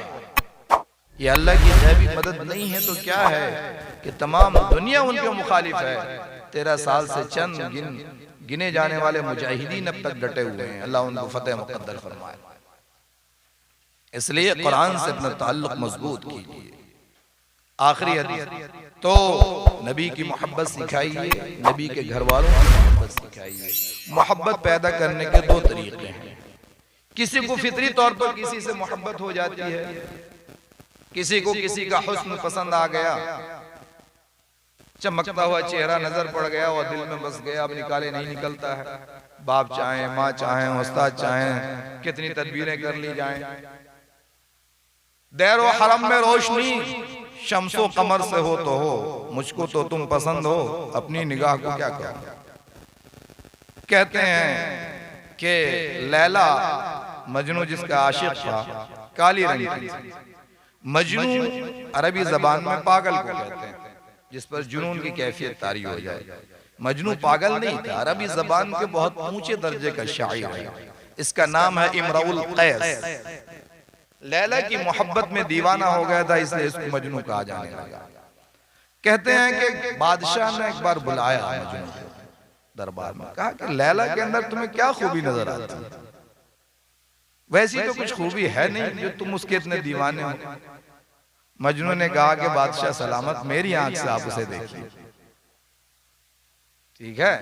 ये अल्लाह की गैबी मदद नहीं है तो क्या है कि तमाम दुनिया उनके मुखालिफ है। 13 साल से चंद गिने जाने वाले मुजाहिदीन अब तक डटे हुए हैं। अल्लाह उनको फतेह मुक़द्दर फरमाए। इसलिए कुरान से अपना ताल्लुक मजबूत कीजिए। आखिरी हदीस, तो नबी की मोहब्बत सिखाइए, नबी के घर वालों की मोहब्बत सिखाइए। मोहब्बत पैदा करने के दो तरीके हैं। किसी को फितरी तौर पर किसी से मोहब्बत हो जाती है, किसी को किसी का हुस्न पसंद आ गया, चमकता हुआ चेहरा नजर पड़ गया और दिल में बस गया, अब निकाले नहीं निकलता है। बाप चाहे, माँ चाहे, उस्ताद चाहे, कितनी तदबीरें कर ली जाएं। दैरो हरम में रोशनी शम्सो कमर से हो तो हो, मुझको तो तुम पसंद हो, अपनी निगाह को क्या कहो। कहते हैं कि लैला मजनू जिसका आशिक था, काली रंग की। मजनू अरबी जबान में पागल को कहते हैं, जिस पर जुनून की कैफियत तारी हो जाए। मजनू पागल नहीं था, अरबी जबान के बहुत ऊंचे दर्जे का शायर है। इसका नाम है इमरुल कैस। लैला की मोहब्बत में दीवाना हो गया था, इसलिए इसको मजनू कहा जाने लगा। कहते हैं कि बादशाह ने एक बार बुलाया मजनू को दरबार में, कहा कि लैला के अंदर तुम्हें क्या खूबी नजर आती है? वैसी तो कुछ खूबी है नहीं जो तुम उसके इतने दीवाने हो। मजनू ने कहा कि बादशाह सलामत, मेरी आंख से आप उसे देखिए। ठीक है,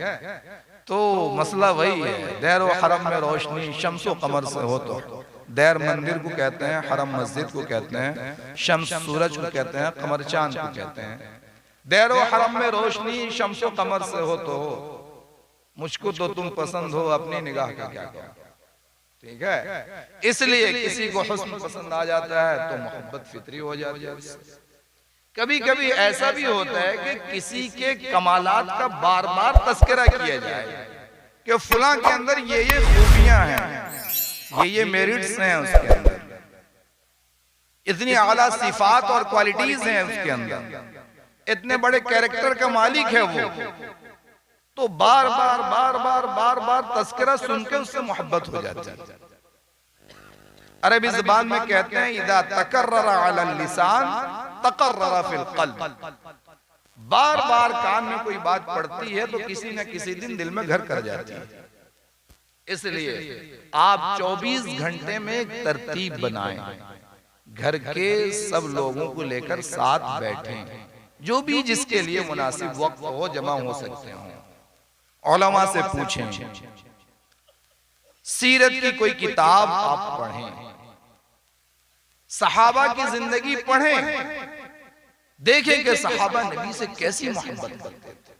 तो मसला वही है, दैर व हरम में रोशनी शम्सो कमर से हो तो। दैर मंदिर को कहते हैं, हरम मस्जिद को कहते हैं, शम्स सूरज को कहते हैं, कमर चांद को कहते हैं। दैर व हरम में रोशनी शम्सो कमर से हो तो हो, मुझको तो तुम पसंद हो, अपनी निगाह का क्या कहो। ठीक है, इसलिए किसी को हुस्न पसंद आ जाता है तो मोहब्बत फितरी हो जाती है। कभी कभी ऐसा भी होता है कि किसी के कमालात का बार बार तस्करा किया जाए कि फलां के अंदर ये खूबियां हैं, ये मेरिट्स हैं उसके अंदर, इतनी आला सिफात और क्वालिटीज हैं उसके अंदर, इतने बड़े कैरेक्टर का मालिक है वो, तो बार बार बार बार बार बार तस्करा सुन के उससे मोहब्बत हो जाती है। अरबी ज़बान में कहते हैं इदा तकर्ररा अला लिसान तकर्ररा फिल क़ल्ब। बार बार कान में कोई बात पड़ती है तो किसी न किसी दिन दिल में घर कर जाती है। इसलिए आप 24 घंटे में एक तरतीब बनाएं, घर के सब लोगों को लेकर साथ बैठें, जो भी जिसके लिए मुनासिब वक्त हो जमा हो सकते हो, उलमा से पूछें, सीरत की कोई किताब आप पढ़ें, सहाबा की जिंदगी पढ़ें, देखें कि सहाबा नबी से कैसी मोहब्बत करते थे,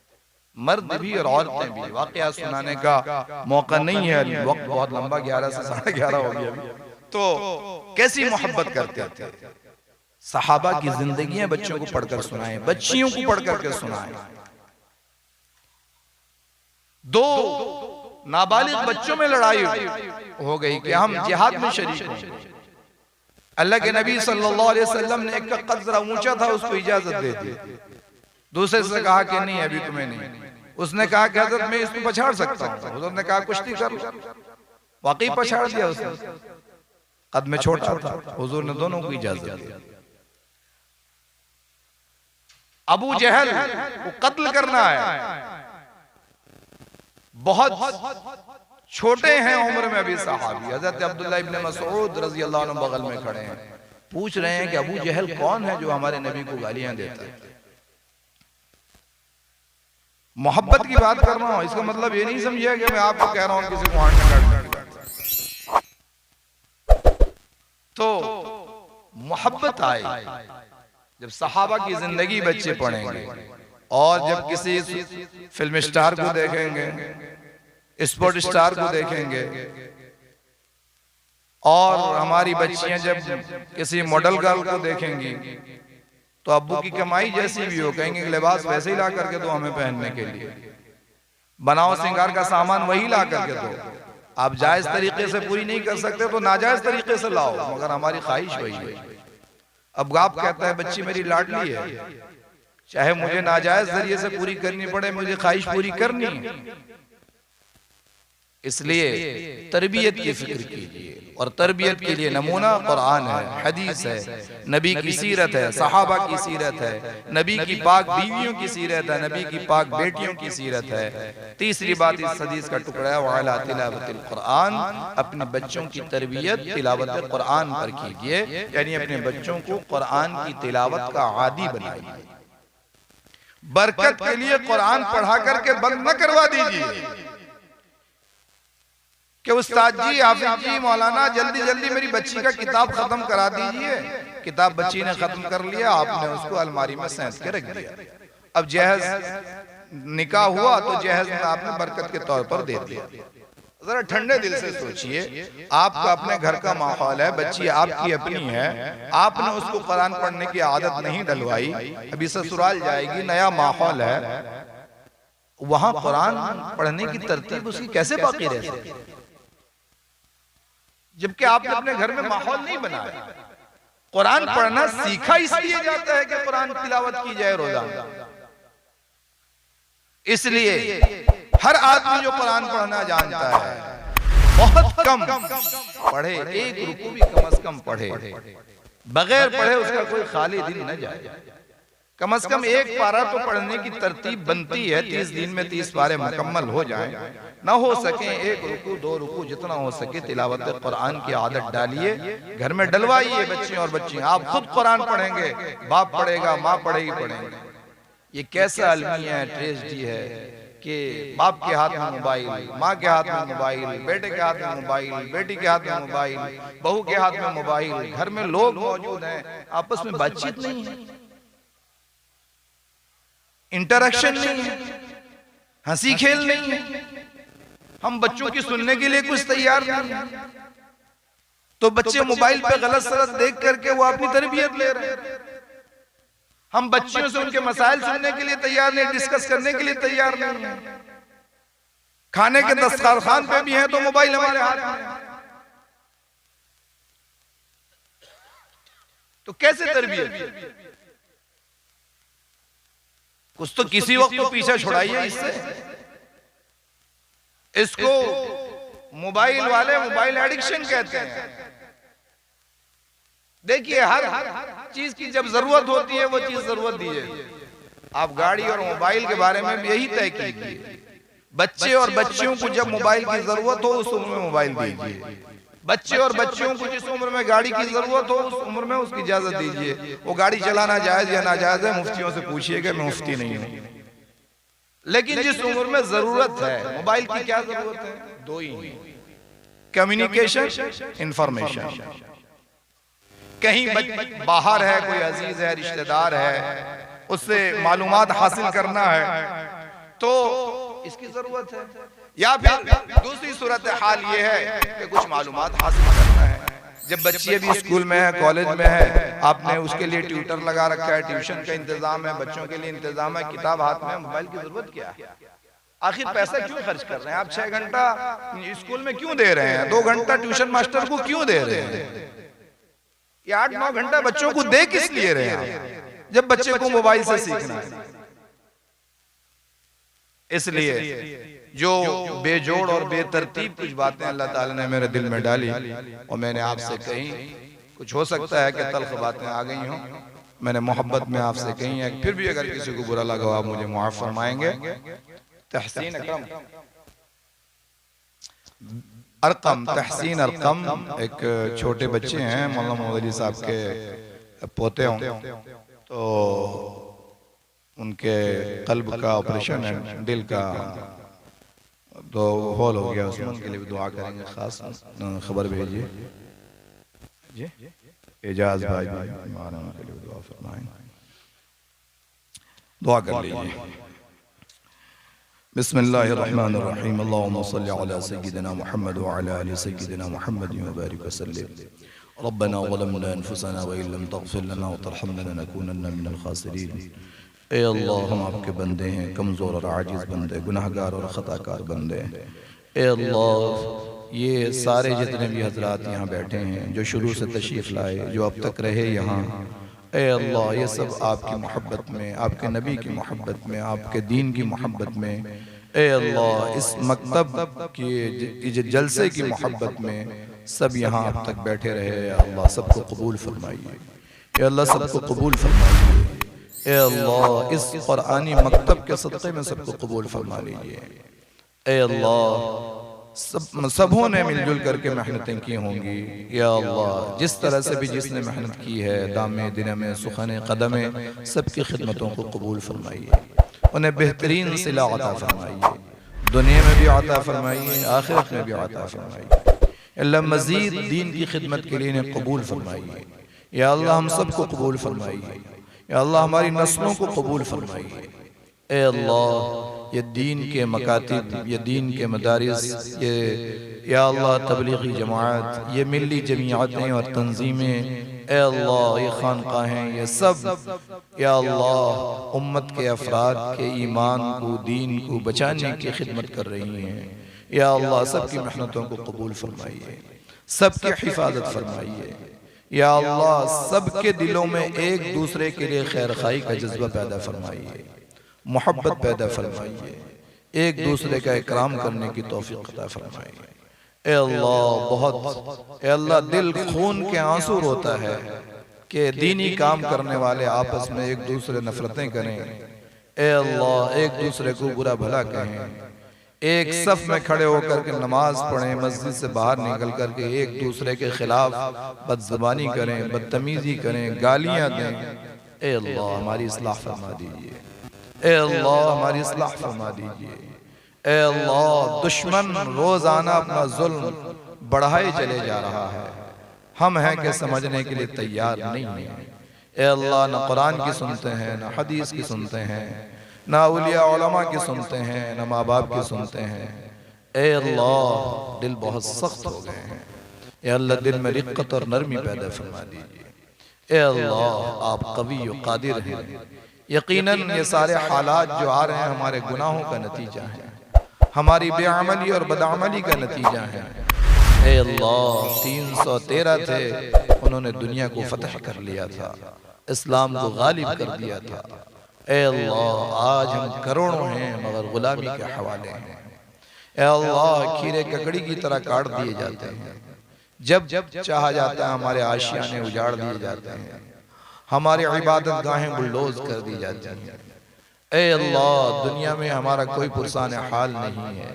मर्द भी और औरतें भी। वाकया सुनाने का मौका नहीं है, वक्त बहुत लंबा, 11 से 11:30 हो गया अभी। तो कैसी मोहब्बत करते थे सहाबा की जिंदगियां बच्चों को पढ़कर सुनाएं, बच्चियों को पढ़ करके सुनाएं। 2 नाबालिग बच्चों में लड़ाई हो गई कि हम जिहाद में शरीक हों। अल्लाह के नबी सल्लल्लाहु अलैहि वसल्लम ने एक का कद जरा ऊंचा था, उसको इजाजत दे दी। दूसरे से कहा कि नहीं अभी तुम्हें नहीं। उसने कहा कि हजरत मैं इसको पछाड़ सकता हूं। हुजूर ने कहा कुश्ती कर लो। वाकई पछाड़ दिया उसने, कद में छोटा था। हुजूर ने दोनों को इजाजत दी। अबू जहल को कत्ल करना है, बहुत छोटे हैं उम्र में अभी सहाबी। हजरत अब्दुल्लाह इब्न मसऊद रजी अल्लाह अन्हु बगल में खड़े हैं, पूछ रहे हैं कि अबू जहल कौन है जो हमारे नबी को गालियां देता है। मोहब्बत की बात कर रहा हूं, इसका मतलब ये नहीं समझिए कि मैं आपको कह रहा हूं किसी को हाथ में काट। तो मोहब्बत आए जब सहाबा की जिंदगी बच्चे पढ़ेंगे, और जब किसी फिल्म स्टार को देखेंगे, स्पोर्ट स्टार को देखेंगे, और हमारी बच्चियां जब किसी मॉडल गर्ल को देखेंगी तो अब्बू की कमाई जैसी भी हो कहेंगे लिबास वैसे ही ला करके दो हमें पहनने के लिए, बनाओ श्रृंगार का सामान वही ला करके दो। आप जायज तरीके से पूरी नहीं कर सकते तो नाजायज तरीके से लाओ, मगर हमारी ख्वाहिश वही है। अब आप कहता है बच्ची मेरी लाडली है, चाहे मुझे नाजायज जरिए से पूरी करनी पड़े, मुझे ख्वाहिश पूरी करनी है। इसलिए तरबियत की फिक्र कीजिए, और तरबियत के लिए नमूना कुरान है, हदीस है, नबी की सीरत है, सहाबा की सीरत है, नबी की पाक बीवियों की सीरत है, नबी की पाक बेटियों की सीरत है। तीसरी बात इस हदीस का टुकड़ा है वाला तिलावतिल कुरान, अपने बच्चों की तरबियत तिलावत कुरान पर कीजिए, यानी अपने बच्चों को कुरान की तिलावत का आदी बनाइए। बरकत के लिए कुरान पढ़ा करके बंद न करवा दीजिए कि उस्ताद जी, हाफिज जी, मौलाना जल्दी जल्दी मेरी बच्ची का किताब खत्म करा दीजिए। किताब बच्ची ने खत्म कर लिया, आपने उसको अलमारी में सैंत के रख दिया। अब जहेज निकाह हुआ तो जहेज में आपने बरकत के तौर पर दे दिया। जरा ठंडे दिल से सोचिए, आपका अपने घर का माहौल है, बच्ची आपकी अपनी है, आपने उसको कुरान पढ़ने की आदत नहीं डलवाई, अभी ससुराल जाएगी, नया माहौल है, वहां कुरान पढ़ने की तरतीब उसकी कैसे बाकी रह सकती, जबकि आपने अपने घर में माहौल नहीं बनाया। कुरान पढ़ना सीखा इसलिए जाता है कि कुरान तिलावत की जाए रोजाना। इसलिए हर आदमी जो कुरान पढ़ना जानता है बहुत कम पढ़े, एक रुकू भी कम से कम पढ़े, बगैर पढ़े उसका कोई खाली दिन न जाए। कम से कम एक पारा तो पढ़ने की तरतीब बनती है, 30 दिन में 30 पारे मुकम्मल हो जाएं, ना हो सके एक रुकू 2 रुकू, जितना हो सके तिलावत कुरान की आदत डालिए, घर में डलवाइए बच्चे और बच्चियां। आप खुद कुरान पढ़ेंगे, बाप पढ़ेगा, माँ पढ़ेगी, पढ़ेंगे। ये कैसा अलमिया है, ट्रेजेडी है कि बाप के हाथ में मोबाइल, माँ के हाथ में मोबाइल, बेटे के हाथ में मोबाइल, बेटी के हाथ में मोबाइल, बहू के हाथ में मोबाइल, घर में लोग मौजूद हैं, आपस में बातचीत नहीं है, इंटरेक्शन नहीं है, हंसी खेल नहीं है, हम बच्चों की सुनने के लिए कुछ तैयार नहीं है। तो बच्चे मोबाइल पे गलत सलत देख करके वो अपनी तरबियत ले रहे हैं। हम बच्चियों से उनके मसाइल सुनने के लिए तैयार नहीं, डिस्कस करने के लिए तैयार नहीं है। खाने के दस्तरखान पे भी हैं तो मोबाइल हमारे हाथ में है। तो कैसे तरबियत? कुछ तो किसी वक्त तो पीछे छुड़ाइए इससे। इसको मोबाइल वाले मोबाइल एडिक्शन कहते हैं। देखिए हर चीज की जब जरूरत होती है वो चीज जरूरत दीजिए। आप गाड़ी और मोबाइल के बारे में भी यही तय कीजिए। बच्चे और बच्चियों को जब मोबाइल की जरूरत हो उस उम्र में मोबाइल दीजिए। बच्चे और बच्चियों को जिस उम्र में गाड़ी की जरूरत हो उस उम्र में उसकी इजाजत दीजिए। वो गाड़ी चलाना जायज या नाजायज है मुफ्तियों से पूछिएगा, मैं मुफ्ती नहीं हूं। लेकिन जिस उम्र में जरूरत है, मोबाइल की क्या जरूरत है? दो ही, कम्युनिकेशन, इंफॉर्मेशन। कहीं बाहर है, कोई अजीज है, रिश्तेदार है, उससे मालूमात हासिल करना है तो इसकी जरूरत है। या फिर दूसरी सूरत हाल ये है कि कुछ मालूमात हासिल करना है। जब बच्ची अभी स्कूल में है, कॉलेज में है, आपने उसके लिए ट्यूटर लगा रखा है, ट्यूशन का इंतजाम है, बच्चों के लिए इंतजाम है, किताब हाथ में, मोबाइल की जरूरत क्या है? आखिर पैसा क्यों खर्च कर रहे हैं आप? 6 घंटा स्कूल में क्यों दे रहे हैं? 2 घंटा ट्यूशन मास्टर को क्यों दे रहे हैं? ये 8-9 घंटा बच्चों को दे किस लिए रहे हैं जब बच्चे को मोबाइल से सीखना है? इसलिए जो बेजोड़ और बेतरतीब कुछ बातें अल्लाह ताला ने मेरे दिल में डाली और मैंने आपसे कही, कुछ हो सकता है कि तल्ख बातें आ गई हों, मैंने मोहब्बत में आपसे कही है। फिर भी अगर किसी को बुरा लगा आप मुझे माफ फरमाएंगे। तहसीन अरकम एक छोटे बच्चे हैं, मौलाना मोहम्मद साहब के पोते हों, तो उनके कल्ब का ऑपरेशन है, दिल का, तो हॉल हो गया उसमें, उनके लिए भी दुआ करेंगे। खास खबर भेजिए जी, एजाज भाई उनके लिए दुआ फरमाएं, दुआ कर लीजिए। बिस्मिल्लाहिर्रहमानिर्रहीम अल्लाहुम्मा सल्लि अला सय्यिदिना मुहम्मद व अला आलि सय्यिदिना मुहम्मद व बारिक वसल्लिम रब्बना ज़लमना अनफुसना व इल्लम तग़फिर लना व तरहमना लनकूनन्ना मिनल खासिरीन। ए अल्लाह, हम आपके बंदे हैं, कमज़ोर और आजिज़ बंदे, गुनाहगार और ख़ताकार बंदे हैं। ए अल्लाह, ये सारे जितने भी हज़रात यहाँ बैठे हैं, जो शुरू से तशरीफ़ लाए, जो अब तक रहे यहाँ, ए अल्लाह, ये सब आपकी मोहब्बत में, आपके नबी की मोहब्बत में, आपके दीन की मोहब्बत में, ए अल्लाह, इस मकतब की जलसे की मोहब्बत में सब यहाँ अब तक बैठे रहे। अल्लाह सबको कबूल फरमाइए, ए अल्लाह सबको कबूल फरमाइए। ए अल्लाह, इस कुरानी मकतब के सदक़े में सबको कबूल फरमा लीजिए। ए अल्लाह, सबों ने मिलजुल करके मेहनतें की होंगी। या अल्लाह, जिस तरह से भी जिसने मेहनत की है, दामे दिन में सुखने कदमे, सबकी खिदमतों को कबूल फरमाइए, उन्हें बेहतरीन सिला अता फरमाइए, दुनिया में भी अता फरमाइए, आखिरत में भी अता फरमाइए। अल्लाह मज़ीद दीन की खिदमत के लिए इन्हें कबूल फरमाइए। या अल्लाह, हम सबको कबूल फरमाइए। या अल्लाह, हमारी नस्लों को कबूल फरमाइए। ए अल्लाह, ये दीन के मकातिब, ये दीन के मदारिस, ये या अल्लाह तबलीगी जमात, ये मिली जमीयतें और तंजीमें, ए अल्लाह, ये खानकाहें, ये सब या अल्लाह उम्मत के अफराद के ईमान को, दीन को बचाने की खिदमत कर रही हैं। या अल्लाह, सबकी मेहनतों को कबूल फरमाइए, सबकी हिफाजत फरमाइए। या अल्लाह, सबके दिलों में एक दूसरे के लिए खैर खाई का जज्बा पैदा फरमाइए, मोहब्बत पैदा फरमाइए, एक दूसरे का इकराम करने की तौफीक अता फरमाइए। ए अल्लाह, बहुत ए अल्लाह, दिल खून के आंसू रोता है कि दीनी काम करने वाले आपस में एक दूसरे नफरतें करें। ए अल्लाह, एक दूसरे को बुरा भला कहें, एक सफ में खड़े होकर के नमाज पढ़ें, मस्जिद से बाहर निकल करके एक दूसरे के खिलाफ बदज़बानी करें, बदतमीजी करें, गालियां दें। ए अल्लाह, हमारी इस्लाह फरमा दीजिए। ए अल्लाह, हमारी इस्लाह फरमा दीजिए। ए अल्लाह, दुश्मन रोजाना अपना जुल्म बढ़ाए चले जा रहा है, हम हैं कि समझने के लिए तैयार नहीं है। ए अल्लाह, न कुरान की सुनते हैं, न हदीस की सुनते हैं, ना औलिया उलमा की सुनते हैं, ना माँ बाप की सुनते हैं। ए अल्लाह, दिल बहुत सख्त हो गए हैं। ए अल्लाह, दिल में रिक्कत और नरमी पैदा फरमा दीजिए। ए अल्लाह, आप कवी और कादिर हैं। यकीनन ये सारे हालात जो आ रहे हैं हमारे गुनाहों का नतीजा है, हमारी बेअमली और बदअमली का नतीजा है। ए अल्लाह, 313 थे, उन्होंने दुनिया को फतह कर लिया था, इस्लाम को गालिब कर दिया था। ए अल्लाह, आज हम करोड़ों हैं मगर गुलामी के हवाले हैं। ए अल्लाह, खीरे ककड़ी की तरह काट दिए जाते हैं, जब जब चाहा जाता है हमारे आशियाने उजाड़ दिए जाते हैं, हमारी इबादत गाहें बुलडोज कर दी जाती हैं। ए अल्लाह, दुनिया में हमारा कोई पुरसान हाल नहीं है,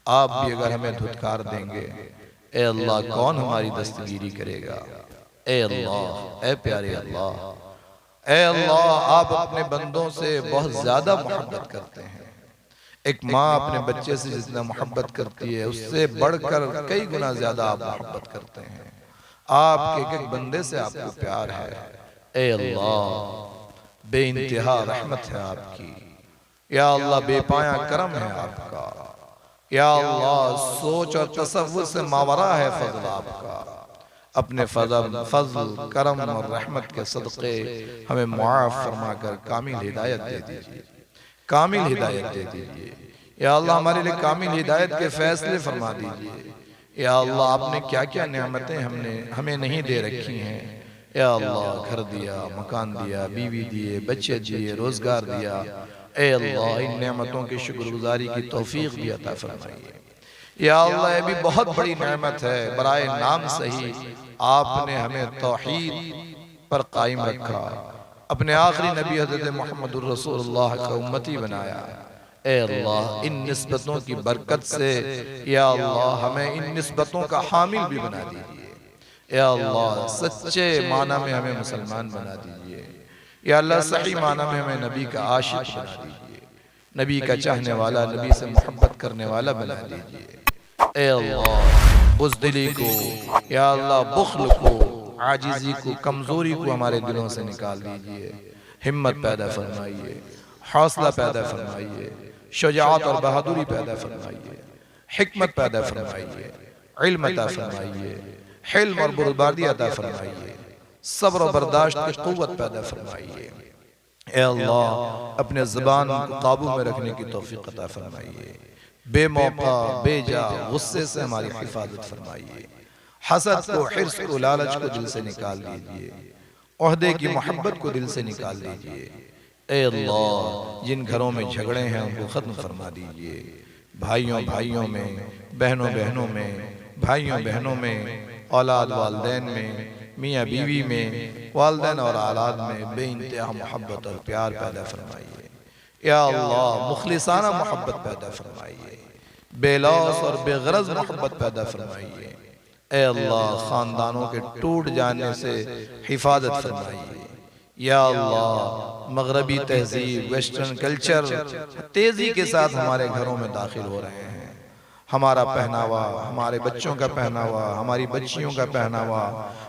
आप भी अगर हमें धुतकार देंगे, ए अल्लाह, कौन हमारी दस्तगीरी करेगा। ए अल्लाह, ए प्यारे अल्लाह, ए अल्लाह, आप अपने बंदों से बहुत ज्यादा मोहब्बत करते हैं। एक माँ अपने बच्चे से जितना मोहब्बत करती है, उससे बढ़कर कई गुना ज्यादा आप मोहब्बत करते हैं। आपके एक बंदे से आपको प्यार है। ए अल्लाह, बेइंतहा रहमत है आपकी। या अल्लाह, बेपाया करम है आपका। या अल्लाह, सोच और तसव्वुर से मावरा है फजल आपका। अपने फजल करम और रहमत के सदक़े हमें मुआफ़ फरमा कर कामिल हिदायत दे दीजिए, कामिल हिदायत दे दीजिए। या अल्लाह, हमारे लिए कामिल हिदायत के फैसले फरमा दीजिए। या अल्लाह, आपने क्या क्या नेमतें हमें नहीं दे रखी हैं। या अल्लाह, घर दिया, मकान दिया, बीवी दिए, बच्चे दिए, रोजगार दिया। ए अल्लाह, इन नेमतों की शुक्रगुजारी की तौफीक भी अता फरमाइए। या अल्लाह, ये भी बहुत बड़ी नेमत है, बराए नाम सही आपने हमें तौहीद पर कायम रखा, अपने आखिरी नबी हज़रत मुहम्मदुर रसूलुल्लाह का उम्मती बनाया। ए अल्लाह, इन निस्बतों की बरकत से या अल्लाह, हमें इन निस्बतों का हामिल भी बना दीजिए। या अल्लाह, सच्चे माना में हमें मुसलमान बना दीजिए। या अल्लाह, सही माना में हमें नबी का आशिक बना दीजिए, नबी का चाहने वाला, नबी से मोहब्बत करने वाला बना दीजिए। ए अल्लाह, बुज़दिली को, या अल्लाह, बुख्ल को, आजिज़ी को, कमज़ोरी को हमारे दिलों से निकाल दीजिए। हिम्मत पैदा फरमाइए, हौसला पैदा फरमाइए, शुजाअत और बहादुरी पैदा फरमाइए, हिकमत पैदा फरमाइए, इल्म अता फरमाइए, हिल्म और बुर्दबारी अता फरमाइए, सब्र और बर्दाश्त की क़ुव्वत पैदा फरमाइए। ए अल्लाह अपने ज़बान को काबू में रखने की तौफीक अता फरमाइए। बेमौका बेजा गुस्से से हमारी हिफाजत फरमाइए। हसद को, हिर्स को, लालच को दिल से निकाल दीजिए। ओहदे की मोहब्बत को दिल से निकाल दीजिए। ए अल्लाह जिन घरों में झगड़े हैं उनको ख़त्म फरमा दीजिए। भाइयों भाइयों में, बहनों बहनों में, भाइयों बहनों में, औलाद वालदैन में, मियाँ बीवी में, वालदैन और औलाद में बेइंतहा मोहब्बत और प्यार पैदा फरमाइए। या अल्लाह मुखलिसाना मोहब्बत पैदा फरमाइए, बेलौस और बेगरज मोहब्बत पैदा फरमाइए। ए अल्लाह ख़ानदानों के टूट जाने से हिफाजत फरमाइए। या अल्लाह मगरबी तहजीब, वेस्टर्न कल्चर तेज़ी के साथ हमारे घरों में दाखिल हो रहे हैं। हमारा पहनावा, हमारे बच्चों का पहनावा, हमारी बच्चियों का पहनावा,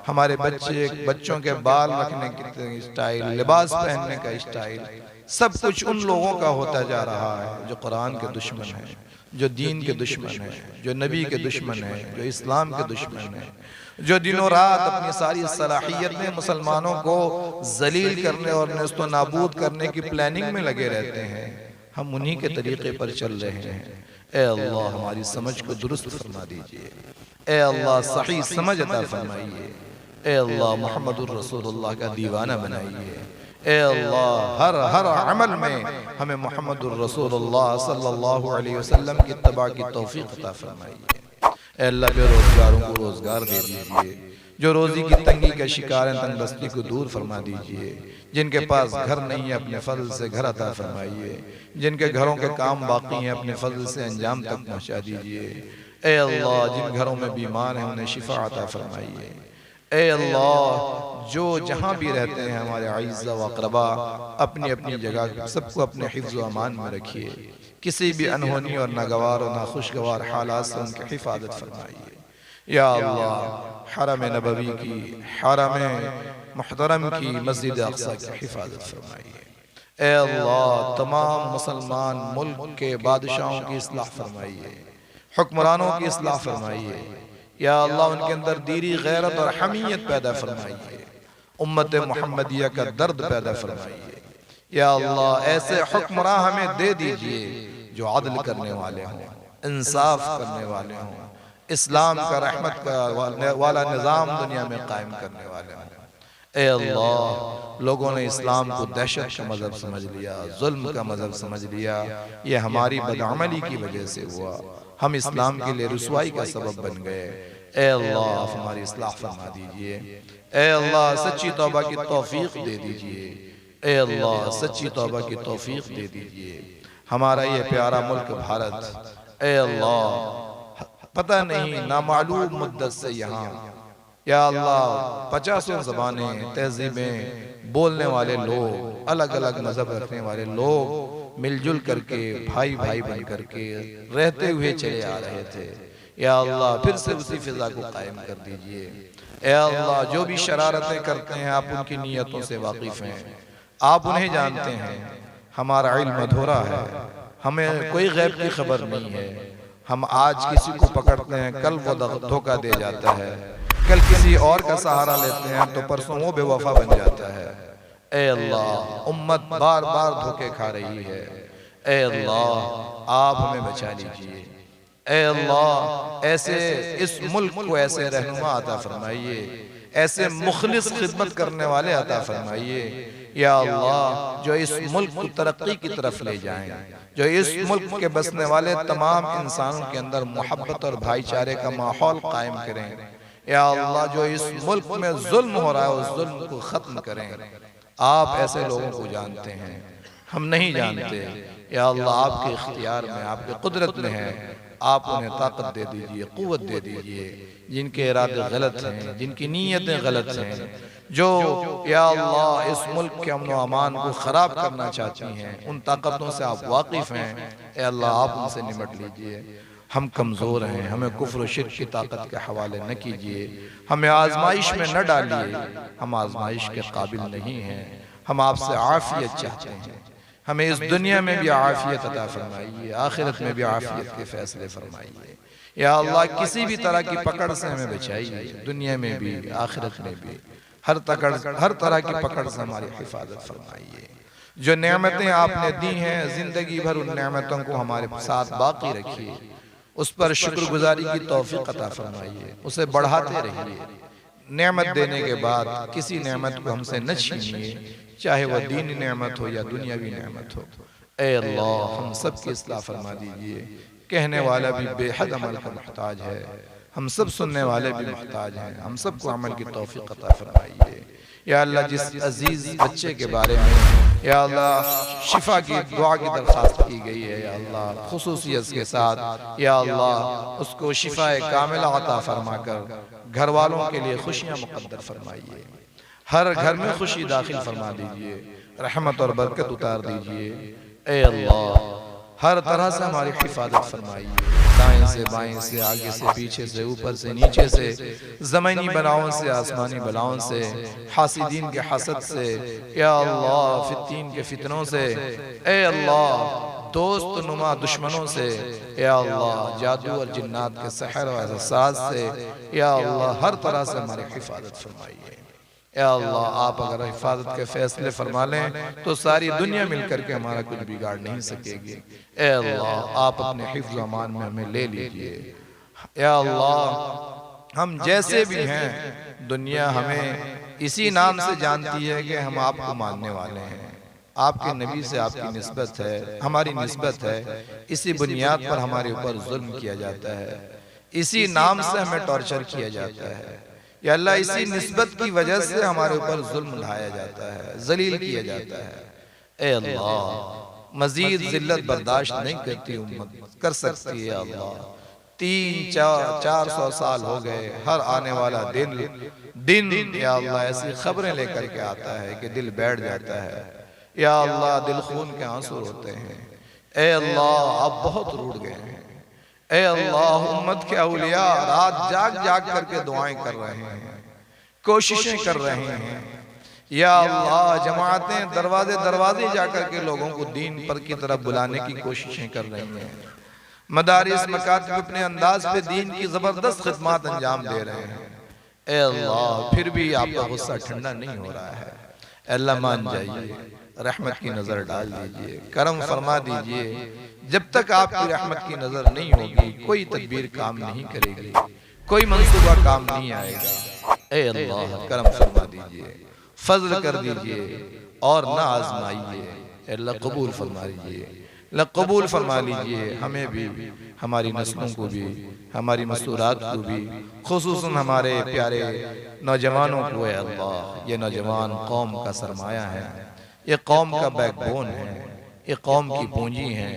हमारे बच्चों के बाल रखने की स्टाइल, लिबास पहनने का स्टाइल, सब कुछ उन लोगों का होता जा रहा है जो कुरान के दुश्मन हैं, जो दीन के दुश्मन हैं, जो नबी के दुश्मन हैं, जो इस्लाम के दुश्मन हैं, जो दिनों रात अपनी सारी सलाहियतें मुसलमानों को जलील करने और नेस्तो नाबूद करने की प्लानिंग में लगे रहते हैं। हम उन्हीं के तरीके पर चल रहे हैं। ए अल्लाह हमारी समझ को दुरुस्त फरमा दीजिए। ए अल्लाह सही समझ अता फरमाइए। ए अल्लाह मुहम्मदुर रसूलुल्लाह का दीवाना बनाइए। ए अल्लाह हर हर अमल में हमें मुहम्मदुर रसूलुल्लाह सल्लल्लाहु अलैहि वसल्लम की इत्तिबा की तौफीक अता फरमाइए। ए अल्लाह बेरोजगारों को रोजगार दे दीजिए, जो रोजी की तंगी का शिकार हैं तंगदस्ती को दूर फरमा दीजिए। जिनके पास घर नहीं है अपने फजल से घर अता फरमाइए। जिनके घरों के काम बाकी हैं अपने फजल से अंजाम तक पहुँचा दीजिए। ए अल्लाह जिन घरों में बीमार हैं उन्हें शिफा अता फरमाइए। ए अल्लाह जो जहाँ भी रहते हैं हमारे आइज़ा व अक़रबा अपनी अपनी जगह सबको अपने हिफ्ज़ व अमान में रखिए। किसी भी अनहोनी और नागवार और नाखुशगवार हालात से उनकी हिफाजत फरमाइए। या अल्लाह हरम नबवी की, हरम मुहतरम की, मस्जिद अक़सा की हिफाजत फरमाइए। ए अल्लाह तमाम मुसलमान मुल्क के बादशाहों की इस्लाह फरमाइए, हुक्मरानों की इस्लाह फरमाइए। या अल्लाह उनके अंदर दीनी गैरत और हमीयत पैदा फरमाइए। उम्मत मुहम्मदिया का दर्द पैदा फरमाइए। या अल्लाह ऐसे हुक्मरान हमें दे दीजिए जो अदल करने वाले हों, इंसाफ करने वाले हों, इस्लाम का रहमत का वाला निज़ाम दुनिया में कायम करने वाले हों। ए अल्लाह लोगों ने इस्लाम को दहशत का मजहब समझ लिया, जुल्म का मजहब समझ लिया। ये हमारी बदअमली की वजह से हुआ। हम इस्लाम के लिए रुसवाई का सबब बन गए। ए अल्लाह आप हमारी इस्लाह फरमा दीजिए। ए अल्लाह सच्ची तौबा की तौफीक दे दीजिए। ए अल्लाह सच्ची तौबा की तौफीक दे दीजिए। हमारा ये प्यारा मुल्क भारत, ए अल्लाह पता नहीं नामालूम मुद्दत से यहाँ, या अल्लाह 50 ज़बानें तहजीबें बोलने वाले लोग, अलग अलग मजहब रखने वाले लोग मिलजुल करके भाई भाई बन करके रहते हुए चले आ रहे थे। या अल्लाह फिर से उसी फिजा को कायम कर दीजिए। ए अल्लाह जो भी शरारतें करते हैं आप उनकी नीयतों से वाकिफ हैं, आप उन्हें जानते हैं। हमारा इल्म अधूरा है, हमें कोई गैब की खबर नहीं है। हम आज किसी को पकड़ते हैं, कल वो धोखा दे जाता है, कल किसी और का सहारा लेते हैं तो परसों वो बेवफा बन जाता है। ए अल्लाह उम्मत बार बार धोखे खा रही है। ए अल्लाह आप हमें बचा लीजिए। ए अल्लाह ऐसे इस मुल्क को ऐसे रहनुमा अता फरमाइए, ऐसे मुखलिस खिदमत करने वाले अता फरमाइए। या अल्लाह जो इस मुल्क को तरक्की की तरफ ले जाएं, जो इस मुल्क के बसने वाले तमाम इंसानों के अंदर मोहब्बत और भाईचारे का माहौल कायम करें। या अल्लाह जो इस मुल्क में जुल्म हो रहा है उस जुल्म को खत्म करें। आप ऐसे लोगों को जानते हैं, हम नहीं जानते। या अल्लाह आपके इख्तियार में, आपके कुदरत में है, आप उन्हें ताकत दे दीजिए, क़ुव्वत दे दीजिए। जिनके इरादे गलत हैं, जिनकी नीयतें गलत हैं, जो या अल्लाह इस मुल्क के अमन व अमान को ख़राब करना चाहती हैं, उन ताकतों से आप वाकिफ़ हैं। ए अल्लाह आप उनसे निमट लीजिए। हम कमज़ोर हैं, हमें कुफ्र व शिर्क की ताकत के हवाले न कीजिए। हमें आजमाइश में न डालिए, हम आजमाइश के काबिल नहीं हैं। हम आपसे आफियत चाहते हैं। हमें इस दुनिया में भी आफियत अता फरमाइए, आखिरत में भी आफियत के फैसले फरमाइए। या अल्लाह किसी भी तरह की पकड़ से हमें बचाइए, दुनिया में भी आखिरत में भी हर तरह की पकड़ से हमारी हिफाजत फरमाइए। जो नेमतें आपने दी हैं जिंदगी भर उन नेमतों को हमारे साथ बाकी रखिए, उस पर शुक्रगुजारी की तौफीक अता फरमाइए, उसे बढ़ाते रहिए। नेमत देने के बाद किसी नेमत को हमसे न छीनिए, चाहे वह दीनी नेमत हो या दुनियावी नेमत हो। ए अल्लाह हम सब की इस्लाह फरमा दीजिए। कहने वाला भी बेहद अमल का मुहताज है, हम सब सुनने वाले भी मुहताज हैं, हम सबको अमल की तौफीक अता फरमाइए। या अल्लाह जिस अजीज बच्चे के बारे में या अल्लाह शिफा की दुआ की दरख्वास्त की गई है, या अल्लाह खुसूसियत के साथ या अल्लाह उसको शिफाए कामिला अता फरमा कर घर वालों के लिए खुशियां मुक़द्दर फरमाइए। हर घर में खुशी दाखिल फरमा दीजिए, रहमत और बरकत उतार दीजिए। ए अल्लाह हर तरह से हमारी हिफाजत फरमाइए, दाएं से बाएं से, आगे से पीछे से, ऊपर से नीचे से, ज़मीनी बलाओं से, आसमानी बलाओं से, हासिदीन के हसद से, या अल्लाह फित्तीन के फितनों से, ए अल्लाह दोस्त नुमा दुश्मनों से, या अल्लाह जादू और जिन्नात के सहर और एहसास से, या अल्लाह हर तरह से हमारी हिफाजत फरमाइए। या अल्लाह आप अगर हिफाजत के फैसले फरमा लें तो सारी दुनिया मिलकर के हमारा कुछ बिगाड़ नहीं सकेगी। ए अल्लाह आप अपने हिफ्ज़ अमान में हमें ले लीजिए। या अल्लाह हम जैसे भी हैं दुनिया हमें इसी नाम से जानती है कि हम आपको मानने वाले हैं, आपके नबी से आपकी निस्बत है, हमारी निस्बत है। इसी बुनियाद पर हमारे ऊपर जुल्म किया जाता है, इसी नाम से हमें टॉर्चर किया जाता है। या अल्लाह इसी निस्बत की वजह से हमारे ऊपर जुल्म ढाया जाता है, जलील किया जाता है। ए अल्लाह मजीद जिल्लत बर्दाश्त नहीं करती उम्मत कर सकती है। अल्लाह 300-400 साल हो गए, हर आने वाला दिन या अल्लाह ऐसी खबरें लेकर के आता है कि दिल बैठ जाता है। या अल्लाह दिल खून के आंसू होते हैं। ए अल्लाह आप बहुत रूठ गए हैं। ए अल्लाह उम्मत के औलिया रात जाग जाग करके दुआएं कर रहे हैं, कोशिशें कर रहे हैं। या अल्लाह जमातें दरवाजे दरवाजे जाकर के लोगों को दीन पर की तरफ बुलाने की कोशिशें कर रही हैं। मदारिस मकातिब अपने अंदाज पे दीन की जबरदस्त खिदमत अंजाम दे रहे हैं। ए अल्लाह फिर भी आपका गुस्सा ठंडा नहीं हो रहा है। अल्लाह मान जाइए, रहमत की नजर डाल दीजिए, करम फरमा दीजिए। जब तक आपकी रहमत की नजर नहीं होगी कोई तदबीर काम नहीं करेगी, कोई मंसूबा काम नहीं आएगा। ए अल्लाह करम फरमा दीजिए, फजल कर दीजिए और ना आजमाइए। अल्लाह कबूल फरमा लीजिए, अल्लाह कबूल फरमा लीजिए। हमें भी, हमारी नस्लों को भी, हमारी मस्तूरात को भी, खुसूसन हमारे प्यारे नौजवानों को। अल्लाह ये नौजवान कौम का सरमाया है, ये कौम का बैकबोन है, ये कौम की पूंजी है।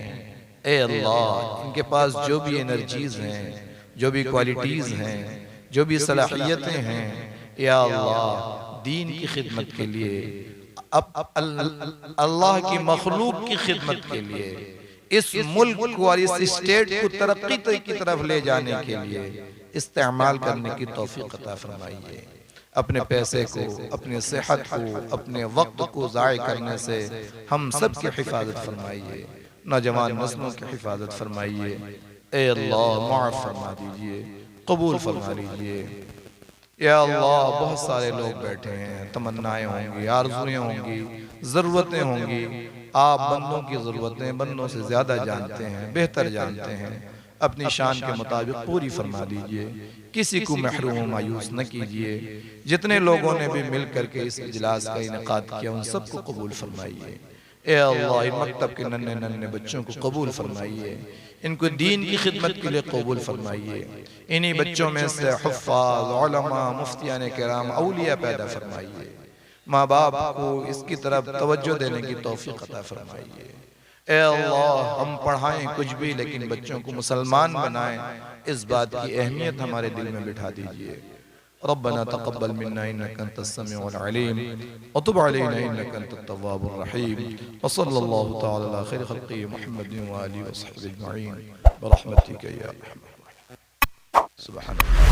ए अल्लाह इनके पास जो भी एनर्जीज हैं, जो भी क्वालिटीज हैं, जो भी सलाहियतें हैं, या अल्लाह दीन की खिदमत के लिए, अल्लाह की मखलूक की खिदमत के लिए, इस मुल्क को और इस स्टेट को तरक्की की तरफ ले जाने के लिए इस्तेमाल करने की तौफीक अता फरमाइए। अपने पैसे को, अपने सेहत को, अपने वक्त को ज़ाय करने से हम सब की हिफाजत फरमाइए, नौजवान नस्लों की हिफाजत फरमाइए। ए अल्लाह माफ़ फरमा दीजिए, कबूल फरमा लीजिए। या अल्लाह बहुत सारे लोग बैठे हैं, तमन्नाएं होंगी, आरज़ुएं होंगी, ज़रूरतें होंगी। आप बंदों की ज़रूरतें बंदों से ज़्यादा जानते हैं, बेहतर जानते हैं। अपनी शान के मुताबिक पूरी फरमा दीजिए, किसी को महरूम मायूस न कीजिए। जितने लोगों ने भी मिल करके इस इजलास का इनेकाद किया उन सबको कबूल फरमाइए। ए अल्लाह इन मकतब के नन्हे नन्हे बच्चों को कबूल फरमाइए, इनको दीन की खिदमत के लिए कबूल फरमाइए। इन्हीं बच्चों में से हुफ्फाज़, उलमा, मुफ्तियान किराम, औलिया पैदा फरमाइए। माँ बाप को इसकी तरफ तवज्जो देने की तौफीक अता फरमाइए। ए अल्लाह हम पढ़ाएं कुछ भी लेकिन बच्चों को मुसलमान बनाएं, इस बात की अहमियत हमारे दिल में बिठा दीजिए। रब्बना तक़ब्बल मिन्ना इन्नका अंतस समीउल अलीम व तुब अलैना इन्नका अंतत तव्वाबुर रहीम व सल्लल्लाहु तआला अला खैरि खल्क़ि मुहम्मदिन व आलिहि व सहबिहि अजमईन बरहमतिका या अरहमर राहिमीन। सुब्हानल्लाह।